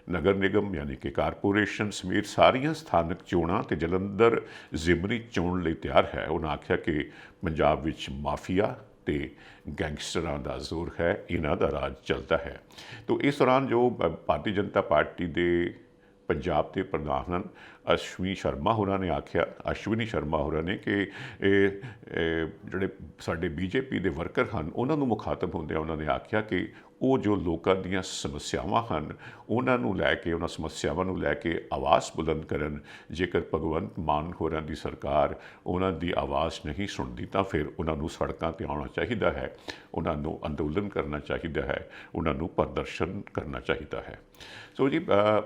ਨਗਰ ਨਿਗਮ ਯਾਨੀ ਕਿ ਕਾਰਪੋਰੇਸ਼ਨ ਸਮੇਤ ਸਾਰੀਆਂ ਸਥਾਨਕ ਚੋਣਾਂ ਅਤੇ ਜਲੰਧਰ ਜ਼ਿਮਨੀ ਚੋਣ ਲਈ ਤਿਆਰ ਹੈ। ਉਹਨਾਂ ਆਖਿਆ ਕਿ ਪੰਜਾਬ ਵਿੱਚ ਮਾਫੀਆ ਤੇ ਗੈਂਗਸਟਰਾਂ ਦਾ ਜ਼ੋਰ ਹੈ, ਇਹਨਾਂ ਦਾ ਰਾਜ ਚੱਲਦਾ ਹੈ। ਤੋ ਇਸ ਦੌਰਾਨ ਜੋ ਭਾਰਤੀ ਜਨਤਾ ਪਾਰਟੀ ਦੇ ਪੰਜਾਬ ਦੇ ਪ੍ਰਧਾਨ ਹਨ ਅਸ਼ਵਨੀ ਸ਼ਰਮਾ ਹੋਰਾਂ ਨੇ ਕਿ ਇਹ ਜਿਹੜੇ ਸਾਡੇ ਬੀਜੇਪੀ ਦੇ ਵਰਕਰ ਹਨ ਉਹਨਾਂ ਨੂੰ ਮੁਖਾਤਬ ਹੁੰਦਿਆਂ ਉਹਨਾਂ ਨੇ ਆਖਿਆ ਕਿ ਉਹ ਜੋ ਲੋਕਾਂ ਦੀਆਂ ਸਮੱਸਿਆਵਾਂ ਹਨ ਉਹਨਾਂ ਨੂੰ ਲੈ ਕੇ, ਉਹਨਾਂ ਸਮੱਸਿਆਵਾਂ ਨੂੰ ਲੈ ਕੇ ਆਵਾਜ਼ ਬੁਲੰਦ ਕਰਨ। ਜੇਕਰ ਭਗਵੰਤ ਮਾਨ ਹੋਰਾਂ ਦੀ ਸਰਕਾਰ ਉਹਨਾਂ ਦੀ ਆਵਾਜ਼ ਨਹੀਂ ਸੁਣਦੀ ਤਾਂ ਫਿਰ ਉਹਨਾਂ ਨੂੰ ਸੜਕਾਂ 'ਤੇ ਆਉਣਾ ਚਾਹੀਦਾ ਹੈ, ਉਹਨਾਂ ਨੂੰ ਅੰਦੋਲਨ ਕਰਨਾ ਚਾਹੀਦਾ ਹੈ, ਉਹਨਾਂ ਨੂੰ ਪ੍ਰਦਰਸ਼ਨ ਕਰਨਾ ਚਾਹੀਦਾ ਹੈ। ਸੋ ਜੀ,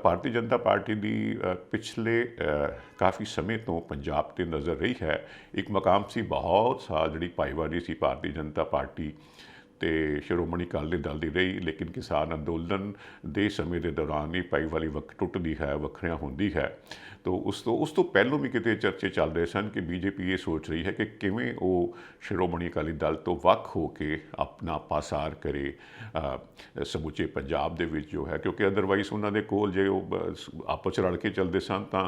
ਭਾਰਤੀ ਜਨਤਾ ਪਾਰਟੀ ਦੀ ਪਿਛਲੇ ਕਾਫੀ ਸਮੇਂ ਤੋਂ ਪੰਜਾਬ 'ਤੇ ਨਜ਼ਰ ਰਹੀ ਹੈ। ਇੱਕ ਮਕਾਮ ਸੀ ਬਹੁਤ ਸਾਲ ਜਿਹੜੀ ਭਾਈਵਾਲੀ ਸੀ ਭਾਰਤੀ ਜਨਤਾ ਪਾਰਟੀ ਤੇ ਸ਼੍ਰੋਮਣੀ ਅਕਾਲੀ ਦਲ ਦੀ ਰਹੀ, ਲੇਕਿਨ ਕਿਸਾਨ ਅੰਦੋਲਨ ਦੇ ਸਮੇਂ ਦੇ ਦੌਰਾਨ ਹੀ ਭਾਈਵਾਲੀ ਟੁੱਟਦੀ ਹੈ, ਵੱਖਰਿਆਂ ਹੁੰਦੀ ਹੈ। ਤੋ ਉਸ ਤੋਂ ਪਹਿਲੋਂ ਵੀ ਕਿਤੇ ਚਰਚੇ ਚੱਲ ਰਹੇ ਸਨ ਕਿ ਬੀਜੇਪੀ ਇਹ ਸੋਚ ਰਹੀ ਹੈ ਕਿ ਕਿਵੇਂ ਉਹ ਸ਼੍ਰੋਮਣੀ ਅਕਾਲੀ ਦਲ ਤੋਂ ਵੱਖ ਹੋ ਕੇ ਆਪਣਾ ਪਾਸਾਰ ਕਰੇ ਸਮੁੱਚੇ ਪੰਜਾਬ ਦੇ ਵਿੱਚ ਜੋ ਹੈ, ਕਿਉਂਕਿ ਅਦਰਵਾਈਜ਼ ਉਹਨਾਂ ਦੇ ਕੋਲ ਜੇ ਉਹ ਆਪਸ 'ਚ ਰਲ ਕੇ ਚੱਲਦੇ ਸਨ ਤਾਂ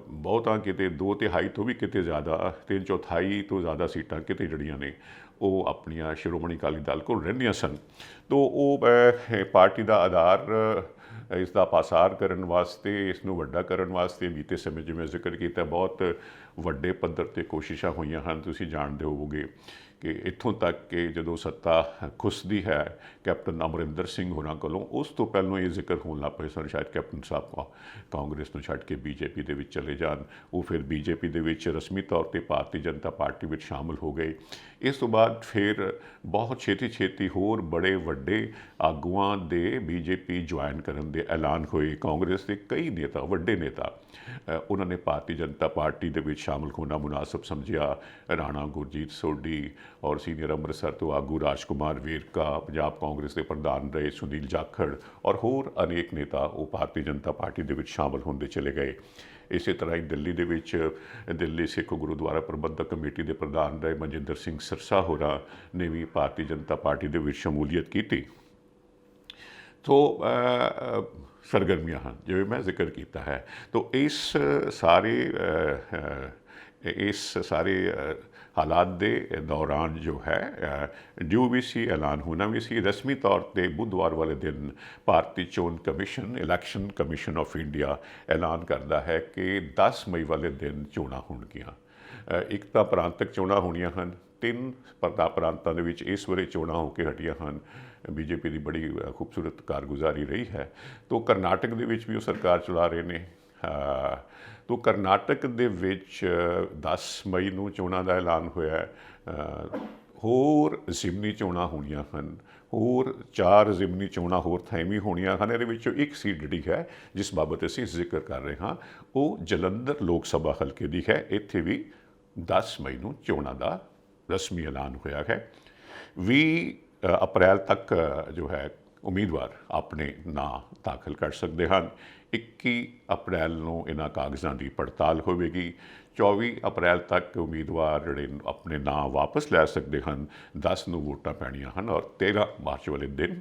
ਬਹੁਤਾਂ ਕਿਤੇ 2/3 ਤੋਂ ਵੀ ਕਿਤੇ ਜ਼ਿਆਦਾ 3/4 ਤੋਂ ਜ਼ਿਆਦਾ ਸੀਟਾਂ ਕਿਤੇ ਜਿਹੜੀਆਂ ਨੇ ਉਹ ਆਪਣੀਆਂ ਸ਼੍ਰੋਮਣੀ ਅਕਾਲੀ ਦਲ ਕੋਲ ਰਹਿੰਦੀਆਂ ਸਨ। ਤੋ ਉਹ ਪਾਰਟੀ ਦਾ ਆਧਾਰ ਇਸ ਦਾ ਪਾਸਾਰ ਕਰਨ ਵਾਸਤੇ, ਇਸ ਨੂੰ ਵੱਡਾ ਕਰਨ ਵਾਸਤੇ ਬੀਤੇ ਸਮੇਂ ਜਿਵੇਂ ਜ਼ਿਕਰ ਕੀਤਾ ਬਹੁਤ ਵੱਡੇ ਪੱਧਰ 'ਤੇ ਕੋਸ਼ਿਸ਼ਾਂ ਹੋਈਆਂ ਹਨ। ਤੁਸੀਂ ਜਾਣਦੇ ਹੋਵੋਗੇ ਕਿ ਇੱਥੋਂ ਤੱਕ ਕਿ ਜਦੋਂ ਸੱਤਾ ਖੁੱਸਦੀ ਹੈ ਕੈਪਟਨ ਅਮਰਿੰਦਰ ਸਿੰਘ ਹੋਰਾਂ ਕੋਲੋਂ, ਉਸ ਤੋਂ ਪਹਿਲਾਂ ਇਹ ਜ਼ਿਕਰ ਹੋਣ ਲੱਗ ਪਏ ਸਨ ਸ਼ਾਇਦ ਕੈਪਟਨ ਸਾਹਿਬ ਕਾਂਗਰਸ ਨੂੰ ਛੱਡ ਕੇ ਬੀਜੇਪੀ ਦੇ ਵਿੱਚ ਚਲੇ ਜਾਣ। ਉਹ ਫਿਰ ਬੀਜੇਪੀ ਦੇ ਵਿੱਚ ਰਸਮੀ ਤੌਰ 'ਤੇ ਭਾਰਤੀ ਜਨਤਾ ਪਾਰਟੀ ਵਿੱਚ ਸ਼ਾਮਲ ਹੋ ਗਏ। ਇਸ ਤੋਂ ਬਾਅਦ ਫਿਰ ਬਹੁਤ ਛੇਤੀ ਹੋਰ ਬੜੇ ਵੱਡੇ ਆਗੂਆਂ ਦੇ ਬੀਜੇਪੀ ਜੁਆਇਨ ਕਰਨ ਦੇ ਐਲਾਨ ਹੋਏ। ਕਾਂਗਰਸ ਦੇ ਕਈ ਨੇਤਾ, ਵੱਡੇ ਨੇਤਾ, ਉਹਨਾਂ ਨੇ ਭਾਰਤੀ ਜਨਤਾ ਪਾਰਟੀ ਦੇ ਵਿੱਚ ਸ਼ਾਮਲ ਹੋਣਾ ਮੁਨਾਸਬ ਸਮਝਿਆ। ਰਾਣਾ ਗੁਰਜੀਤ ਸੋਢੀ ਔਰ ਸੀਨੀਅਰ ਅੰਮ੍ਰਿਤਸਰ ਤੋਂ ਆਗੂ ਰਾਜਕੁਮਾਰ ਵੇਰਕਾ, ਪੰਜਾਬ ਕਾਂਗਰਸ ਦੇ ਪ੍ਰਧਾਨ ਰਹੇ ਸੁਨੀਲ ਜਾਖੜ ਔਰ ਹੋਰ ਅਨੇਕ ਨੇਤਾ ਉਹ ਭਾਰਤੀ ਜਨਤਾ ਪਾਰਟੀ ਦੇ ਵਿੱਚ ਸ਼ਾਮਲ ਹੁੰਦੇ ਚਲੇ ਗਏ। ਇਸੇ ਤਰ੍ਹਾਂ ਹੀ ਦਿੱਲੀ ਦੇ ਵਿੱਚ ਦਿੱਲੀ ਸਿੱਖ ਗੁਰਦੁਆਰਾ ਪ੍ਰਬੰਧਕ ਕਮੇਟੀ ਦੇ ਪ੍ਰਧਾਨ ਰਹੇ ਮਨਜਿੰਦਰ ਸਿੰਘ ਸਿਰਸਾ ਹੋਰਾਂ ਨੇ ਵੀ ਭਾਰਤੀ ਜਨਤਾ ਪਾਰਟੀ ਦੇ ਵਿੱਚ ਸ਼ਮੂਲੀਅਤ ਕੀਤੀ। ਤੋ ਸਰਗਰਮੀਆਂ ਹਨ ਜਿਵੇਂ ਮੈਂ ਜ਼ਿਕਰ ਕੀਤਾ ਹੈ। ਤੋ ਇਸ ਸਾਰੇ ਹਾਲਾਤ ਦੇ ਦੌਰਾਨ ਜੋ ਹੈ ਜੋ ਵੀ ਸੀ ਐਲਾਨ ਹੋਣਾ ਵੀ ਸੀ। ਰਸਮੀ ਤੌਰ 'ਤੇ ਬੁੱਧਵਾਰ ਵਾਲੇ ਦਿਨ ਭਾਰਤੀ ਚੋਣ commission, election commission of India ਐਲਾਨ ਕਰਦਾ ਹੈ ਕਿ 10 ਮਈ ਵਾਲੇ ਦਿਨ ਚੋਣਾਂ ਹੋਣਗੀਆਂ। ਇੱਕ ਤਾਂ ਪ੍ਰਾਂਤਕ ਚੋਣਾਂ ਹੋਣੀਆਂ ਹਨ, 3 ਪ੍ਰਾਂਤਾਂ ਦੇ ਵਿੱਚ ਇਸ ਵੇਲੇ ਚੋਣਾਂ ਹੋ ਕੇ ਹਟੀਆਂ ਹਨ। ਬੀਜੇਪੀ ਦੀ ਬੜੀ ਖੂਬਸੂਰਤ ਕਾਰਗੁਜ਼ਾਰੀ ਰਹੀ ਹੈ। ਤੋ ਕਰਨਾਟਕ ਦੇ ਵਿੱਚ ਵੀ ਉਹ ਸਰਕਾਰ ਚਲਾ ਰਹੇ ਨੇ। ਤੋ ਕਰਨਾਟਕ ਦੇ ਵਿੱਚ 10 ਮਈ ਨੂੰ ਚੋਣਾਂ ਦਾ ਐਲਾਨ ਹੋਇਆ। ਹੋਰ ਜ਼ਿਮਨੀ ਚੋਣਾਂ ਹੋਣੀਆਂ ਹਨ, ਹੋਰ 4 ਜ਼ਿਮਨੀ ਚੋਣਾਂ ਹੋਰ ਥਾਈਵੀਂ ਹੋਣੀਆਂ ਹਨ। ਇਹਦੇ ਵਿੱਚੋਂ ਇੱਕ ਸੀਟ ਜਿਹੜੀ ਹੈ ਜਿਸ ਬਾਬਤ ਅਸੀਂ ਜ਼ਿਕਰ ਕਰ ਰਹੇ ਹਾਂ ਉਹ ਜਲੰਧਰ ਲੋਕ ਸਭਾ ਹਲਕੇ ਦੀ ਹੈ। ਇੱਥੇ ਵੀ 10 ਮਈ ਨੂੰ ਚੋਣਾਂ ਦਾ ਰਸਮੀ ਐਲਾਨ ਹੋਇਆ ਹੈ। 20 ਅਪ੍ਰੈਲ ਤੱਕ ਜੋ ਹੈ ਉਮੀਦਵਾਰ ਆਪਣੇ ਨਾਂ ਦਾਖਲ ਕਰ ਸਕਦੇ ਹਨ। 21 ਅਪ੍ਰੈਲ ਨੂੰ ਇਹਨਾਂ ਕਾਗਜ਼ਾਂ ਦੀ ਪੜਤਾਲ ਹੋਵੇਗੀ। 24 ਅਪ੍ਰੈਲ ਤੱਕ ਉਮੀਦਵਾਰ ਜਿਹੜੇ ਆਪਣੇ ਨਾਂ ਵਾਪਸ ਲੈ ਸਕਦੇ ਹਨ। 10 ਨੂੰ ਵੋਟਾਂ ਪੈਣੀਆਂ ਹਨ ਔਰ 13 ਮਾਰਚ ਵਾਲੇ ਦਿਨ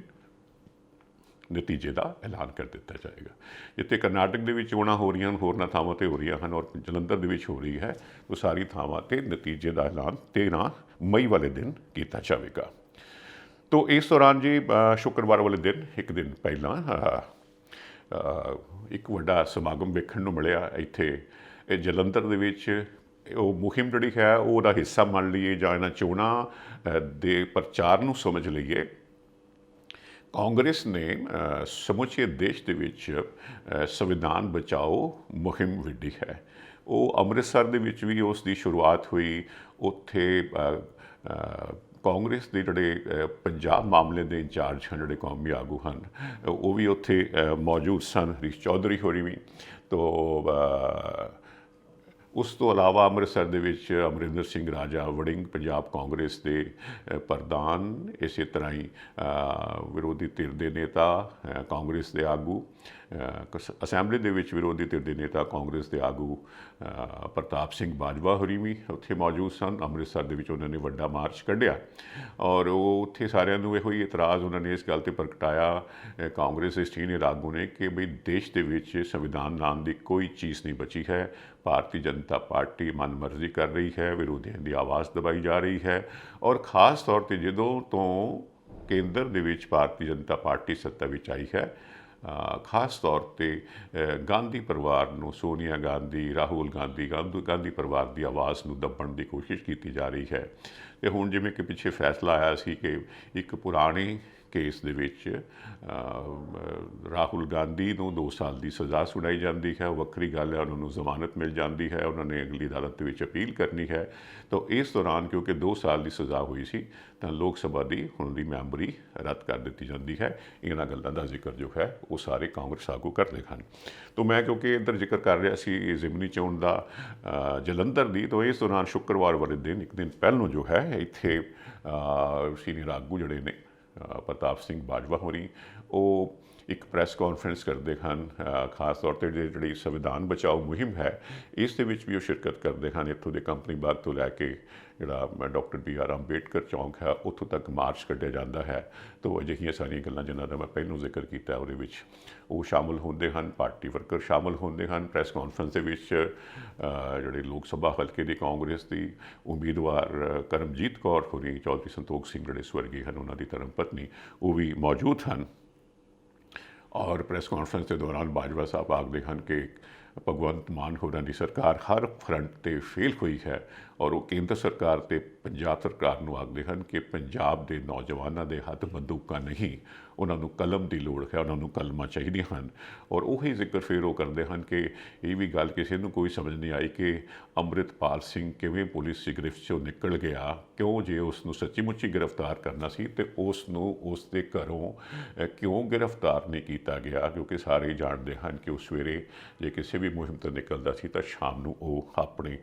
ਨਤੀਜੇ ਦਾ ਐਲਾਨ ਕਰ ਦਿੱਤਾ ਜਾਏਗਾ। ਜਿੱਥੇ ਕਰਨਾਟਕ ਦੇ ਵਿੱਚ ਚੋਣਾਂ ਹੋ ਰਹੀਆਂ ਹਨ, ਹੋਰਨਾਂ ਥਾਵਾਂ 'ਤੇ ਹੋ ਰਹੀਆਂ ਹਨ ਔਰ ਜਲੰਧਰ ਦੇ ਵਿੱਚ ਹੋ ਰਹੀ ਹੈ, ਉਹ ਸਾਰੀ ਥਾਵਾਂ 'ਤੇ ਨਤੀਜੇ ਦਾ ਐਲਾਨ 13 ਮਈ ਵਾਲੇ ਦਿਨ ਕੀਤਾ ਜਾਵੇਗਾ। ਤੋ ਇਸ ਦੌਰਾਨ ਜੀ ਸ਼ੁੱਕਰਵਾਰ ਵਾਲੇ ਦਿਨ, ਇੱਕ ਦਿਨ ਪਹਿਲਾਂ ਇੱਕ ਵੱਡਾ ਸਮਾਗਮ ਵੇਖਣ ਨੂੰ ਮਿਲਿਆ ਇੱਥੇ ਜਲੰਧਰ ਦੇ ਵਿੱਚ। ਉਹ ਮੁਹਿੰਮ ਜਿਹੜੀ ਹੈ ਉਹਦਾ ਹਿੱਸਾ ਮੰਨ ਲਈਏ ਜਾਂ ਇਹਨਾਂ ਚੋਣਾਂ ਦੇ ਪ੍ਰਚਾਰ ਨੂੰ ਸਮਝ ਲਈਏ, ਕਾਂਗਰਸ ਨੇ ਸਮੁੱਚੇ ਦੇਸ਼ ਦੇ ਵਿੱਚ ਸੰਵਿਧਾਨ ਬਚਾਓ ਮੁਹਿੰਮ ਵਿੱਢੀ ਹੈ। ਉਹ ਅੰਮ੍ਰਿਤਸਰ ਦੇ ਵਿੱਚ ਵੀ ਉਸ ਦੀ ਸ਼ੁਰੂਆਤ ਹੋਈ। ਉੱਥੇ ਕਾਂਗਰਸ ਦੇ ਜਿਹੜੇ ਪੰਜਾਬ ਮਾਮਲੇ ਦੇ ਇੰਚਾਰਜ ਹਨ, ਜਿਹੜੇ ਕੌਮੀ ਆਗੂ ਹਨ, ਉਹ ਵੀ ਉੱਥੇ ਮੌਜੂਦ ਸਨ, ਹਰੀਸ਼ ਚੌਧਰੀ ਹੋਰੀ ਵੀ। ਤੋ ਉਸ ਤੋਂ ਇਲਾਵਾ ਅੰਮ੍ਰਿਤਸਰ ਦੇ ਵਿੱਚ ਅਮਰਿੰਦਰ ਸਿੰਘ ਰਾਜਾ ਵੜਿੰਗ ਪੰਜਾਬ ਕਾਂਗਰਸ ਦੇ ਪ੍ਰਧਾਨ, ਇਸੇ ਤਰ੍ਹਾਂ ਹੀ ਵਿਰੋਧੀ ਧਿਰ ਦੇ ਨੇਤਾ ਕਾਂਗਰਸ ਦੇ ਆਗੂ, ਅਸੈਂਬਲੀ ਦੇ ਵਿੱਚ ਵਿਰੋਧੀ ਧਿਰ ਦੇ ਨੇਤਾ ਕਾਂਗਰਸ ਦੇ ਆਗੂ ਪ੍ਰਤਾਪ ਸਿੰਘ ਬਾਜਵਾ ਹੋਰੀ ਵੀ ਉੱਥੇ ਮੌਜੂਦ ਸਨ। ਅੰਮ੍ਰਿਤਸਰ ਦੇ ਵਿੱਚ ਉਹਨਾਂ ਨੇ ਵੱਡਾ ਮਾਰਚ ਕੱਢਿਆ ਔਰ ਉਹ ਉੱਥੇ ਸਾਰਿਆਂ ਨੂੰ ਇਹੋ ਹੀ ਇਤਰਾਜ਼ ਉਹਨਾਂ ਨੇ ਇਸ ਗੱਲ 'ਤੇ ਪ੍ਰਗਟਾਇਆ, ਕਾਂਗਰਸ ਦੇ ਸੀਨੀਅਰ ਆਗੂ ਨੇ, ਕਿ ਬਈ ਦੇਸ਼ ਦੇ ਵਿੱਚ ਸੰਵਿਧਾਨ ਨਾਮ ਦੀ ਕੋਈ ਚੀਜ਼ ਨਹੀਂ ਬਚੀ ਹੈ। ਭਾਰਤੀ ਜਨਤਾ ਪਾਰਟੀ ਮਨਮਰਜ਼ੀ ਕਰ ਰਹੀ ਹੈ, ਵਿਰੋਧੀਆਂ ਦੀ ਆਵਾਜ਼ ਦਬਾਈ ਜਾ ਰਹੀ ਹੈ ਔਰ ਖ਼ਾਸ ਤੌਰ 'ਤੇ ਜਦੋਂ ਤੋਂ ਕੇਂਦਰ ਦੇ ਵਿੱਚ ਭਾਰਤੀ ਜਨਤਾ ਪਾਰਟੀ ਸੱਤਾ ਵਿੱਚ ਆਈ ਹੈ, ਖਾਸ ਤੌਰ ਤੇ ਗਾਂਧੀ ਪਰਿਵਾਰ ਨੂੰ, ਸੋਨੀਆ ਗਾਂਧੀ, ਰਾਹੁਲ ਗਾਂਧੀ, ਗਾਂਧੀ ਪਰਿਵਾਰ ਦੀ ਆਵਾਜ਼ ਨੂੰ ਦੱਬਣ ਦੀ ਕੋਸ਼ਿਸ਼ ਕੀਤੀ ਜਾ ਰਹੀ ਹੈ। ਤੇ ਹੁਣ ਜਿਵੇਂ ਕਿ ਪਿੱਛੇ ਫੈਸਲਾ ਆਇਆ ਸੀ ਕਿ ਇੱਕ ਪੁਰਾਣੇ ਕੇਸ ਦੇ ਵਿੱਚ ਰਾਹੁਲ ਗਾਂਧੀ ਨੂੰ 2 ਸਾਲ ਦੀ ਸਜ਼ਾ ਸੁਣਾਈ ਜਾਂਦੀ ਹੈ, ਉਹ ਵੱਖਰੀ ਗੱਲ ਹੈ, ਉਹਨਾਂ ਨੂੰ ਜ਼ਮਾਨਤ ਮਿਲ ਜਾਂਦੀ ਹੈ, ਉਹਨਾਂ ਨੇ ਅਗਲੀ ਅਦਾਲਤ ਦੇ ਵਿੱਚ ਅਪੀਲ ਕਰਨੀ ਹੈ। ਤਾਂ ਇਸ ਦੌਰਾਨ ਕਿਉਂਕਿ 2 ਸਾਲ ਦੀ ਸਜ਼ਾ ਹੋਈ ਸੀ ਤਾਂ ਲੋਕ ਸਭਾ ਦੀ ਹੁਣ ਦੀ ਮੈਂਬਰੀ ਰੱਦ ਕਰ ਦਿੱਤੀ ਜਾਂਦੀ ਹੈ। ਇਹਨਾਂ ਗੱਲਾਂ ਦਾ ਜ਼ਿਕਰ ਜੋ ਹੈ ਉਹ ਸਾਰੇ ਕਾਂਗਰਸ ਆਗੂ ਕਰਦੇ ਹਨ। ਤਾਂ ਮੈਂ ਕਿਉਂਕਿ ਇੱਧਰ ਜ਼ਿਕਰ ਕਰ ਰਿਹਾ ਸੀ ਜ਼ਿਮਨੀ ਚੋਣ ਦਾ ਜਲੰਧਰ ਦੀ, ਤਾਂ ਇਸ ਦੌਰਾਨ ਸ਼ੁੱਕਰਵਾਰ ਵਾਲੇ ਦਿਨ, ਇੱਕ ਦਿਨ ਪਹਿਲੋਂ ਜੋ ਹੈ ਇੱਥੇ ਸੀਨੀਅਰ ਆਗੂ ਜਿਹੜੇ ਨੇ ਪ੍ਰਤਾਪ ਸਿੰਘ ਬਾਜਵਾ ਹੋਣੀ, ਉਹ ਇੱਕ ਪ੍ਰੈਸ ਕਾਨਫਰੰਸ ਕਰਦੇ ਹਨ। ਖਾਸ ਤੌਰ 'ਤੇ ਜਿਹੜੀ ਸੰਵਿਧਾਨ ਬਚਾਓ ਮੁਹਿੰਮ ਹੈ ਇਸ ਦੇ ਵਿੱਚ ਵੀ ਉਹ ਸ਼ਿਰਕਤ ਕਰਦੇ ਹਨ। ਇੱਥੋਂ ਦੇ ਕੰਪਨੀ ਬਾਗ ਤੋਂ ਲੈ ਕੇ ਜਿਹੜਾ ਡਾਕਟਰ BR ਅੰਬੇਡਕਰ ਚੌਂਕ ਹੈ ਉੱਥੋਂ ਤੱਕ ਮਾਰਚ ਕੱਢਿਆ ਜਾਂਦਾ ਹੈ। ਤਾਂ ਅਜਿਹੀਆਂ ਸਾਰੀਆਂ ਗੱਲਾਂ ਜਿਨ੍ਹਾਂ ਦਾ ਮੈਂ ਪਹਿਲਾਂ ਜ਼ਿਕਰ ਕੀਤਾ ਉਹਦੇ ਵਿੱਚ ਉਹ ਸ਼ਾਮਲ ਹੁੰਦੇ ਹਨ, ਪਾਰਟੀ ਵਰਕਰ ਸ਼ਾਮਲ ਹੁੰਦੇ ਹਨ। ਪ੍ਰੈਸ ਕਾਨਫਰੰਸ ਦੇ ਵਿੱਚ ਜਿਹੜੇ ਲੋਕ ਸਭਾ ਹਲਕੇ ਦੀ ਕਾਂਗਰਸ ਦੀ ਉਮੀਦਵਾਰ ਕਰਮਜੀਤ ਕੌਰ ਹੋਣੀ, ਚੌਧਰੀ ਸੰਤੋਖ ਸਿੰਘ ਜਿਹੜੇ ਸਵਰਗੀ ਹਨ ਉਹਨਾਂ ਦੀ ਧਰਮ ਪਤਨੀ, ਉਹ ਵੀ ਮੌਜੂਦ ਹਨ। ਔਰ ਪ੍ਰੈਸ ਕਾਨਫਰੰਸ ਦੇ ਦੌਰਾਨ ਬਾਜਵਾ ਸਾਹਿਬ ਆਖਦੇ ਹਨ ਕਿ ਭਗਵੰਤ ਮਾਨ ਹੋਰਾਂ ਦੀ ਸਰਕਾਰ ਹਰ ਫਰੰਟ 'ਤੇ ਫੇਲ ਹੋਈ ਹੈ ਔਰ ਉਹ ਕੇਂਦਰ ਸਰਕਾਰ ਅਤੇ ਪੰਜਾਬ ਸਰਕਾਰ ਨੂੰ ਆਖਦੇ ਹਨ ਕਿ ਪੰਜਾਬ ਦੇ ਨੌਜਵਾਨਾਂ ਦੇ ਹੱਥ ਬੰਦੂਕਾਂ ਨਹੀਂ, ਉਹਨਾਂ ਨੂੰ ਕਲਮ ਦੀ ਲੋੜ ਹੈ, ਉਹਨਾਂ ਨੂੰ ਕਲਮਾਂ ਚਾਹੀਦੀਆਂ ਹਨ। ਔਰ ਉਹੀ ਜ਼ਿਕਰ ਫਿਰ ਉਹ ਕਰਦੇ ਹਨ ਕਿ ਇਹ ਵੀ ਗੱਲ ਕਿਸੇ ਨੂੰ ਕੋਈ ਸਮਝ ਨਹੀਂ ਆਈ ਕਿ ਅੰਮ੍ਰਿਤਪਾਲ ਸਿੰਘ ਕਿਵੇਂ ਪੁਲਿਸ ਦੀ ਗ੍ਰਿਫਤ 'ਚੋਂ ਨਿਕਲ ਗਿਆ, ਕਿਉਂ ਜੇ ਉਸ ਨੂੰ ਸੱਚੀ ਮੁੱਚੀ ਗ੍ਰਿਫਤਾਰ ਕਰਨਾ ਸੀ ਤੇ ਉਸ ਨੂੰ ਉਸ ਦੇ ਘਰੋਂ ਕਿਉਂ ਗ੍ਰਿਫਤਾਰ ਨਹੀਂ ਕੀਤਾ ਗਿਆ, ਕਿਉਂਕਿ ਸਾਰੇ ਜਾਣਦੇ ਹਨ ਕਿ ਉਹ ਸਵੇਰੇ ਜੇ ਕਿਸੇ ਵੀ ਮੁਹਿੰਮ ਤੋਂ ਨਿਕਲਦਾ ਸੀ ਤਾਂ ਸ਼ਾਮ ਨੂੰ ਉਹ ਆਪਣੇ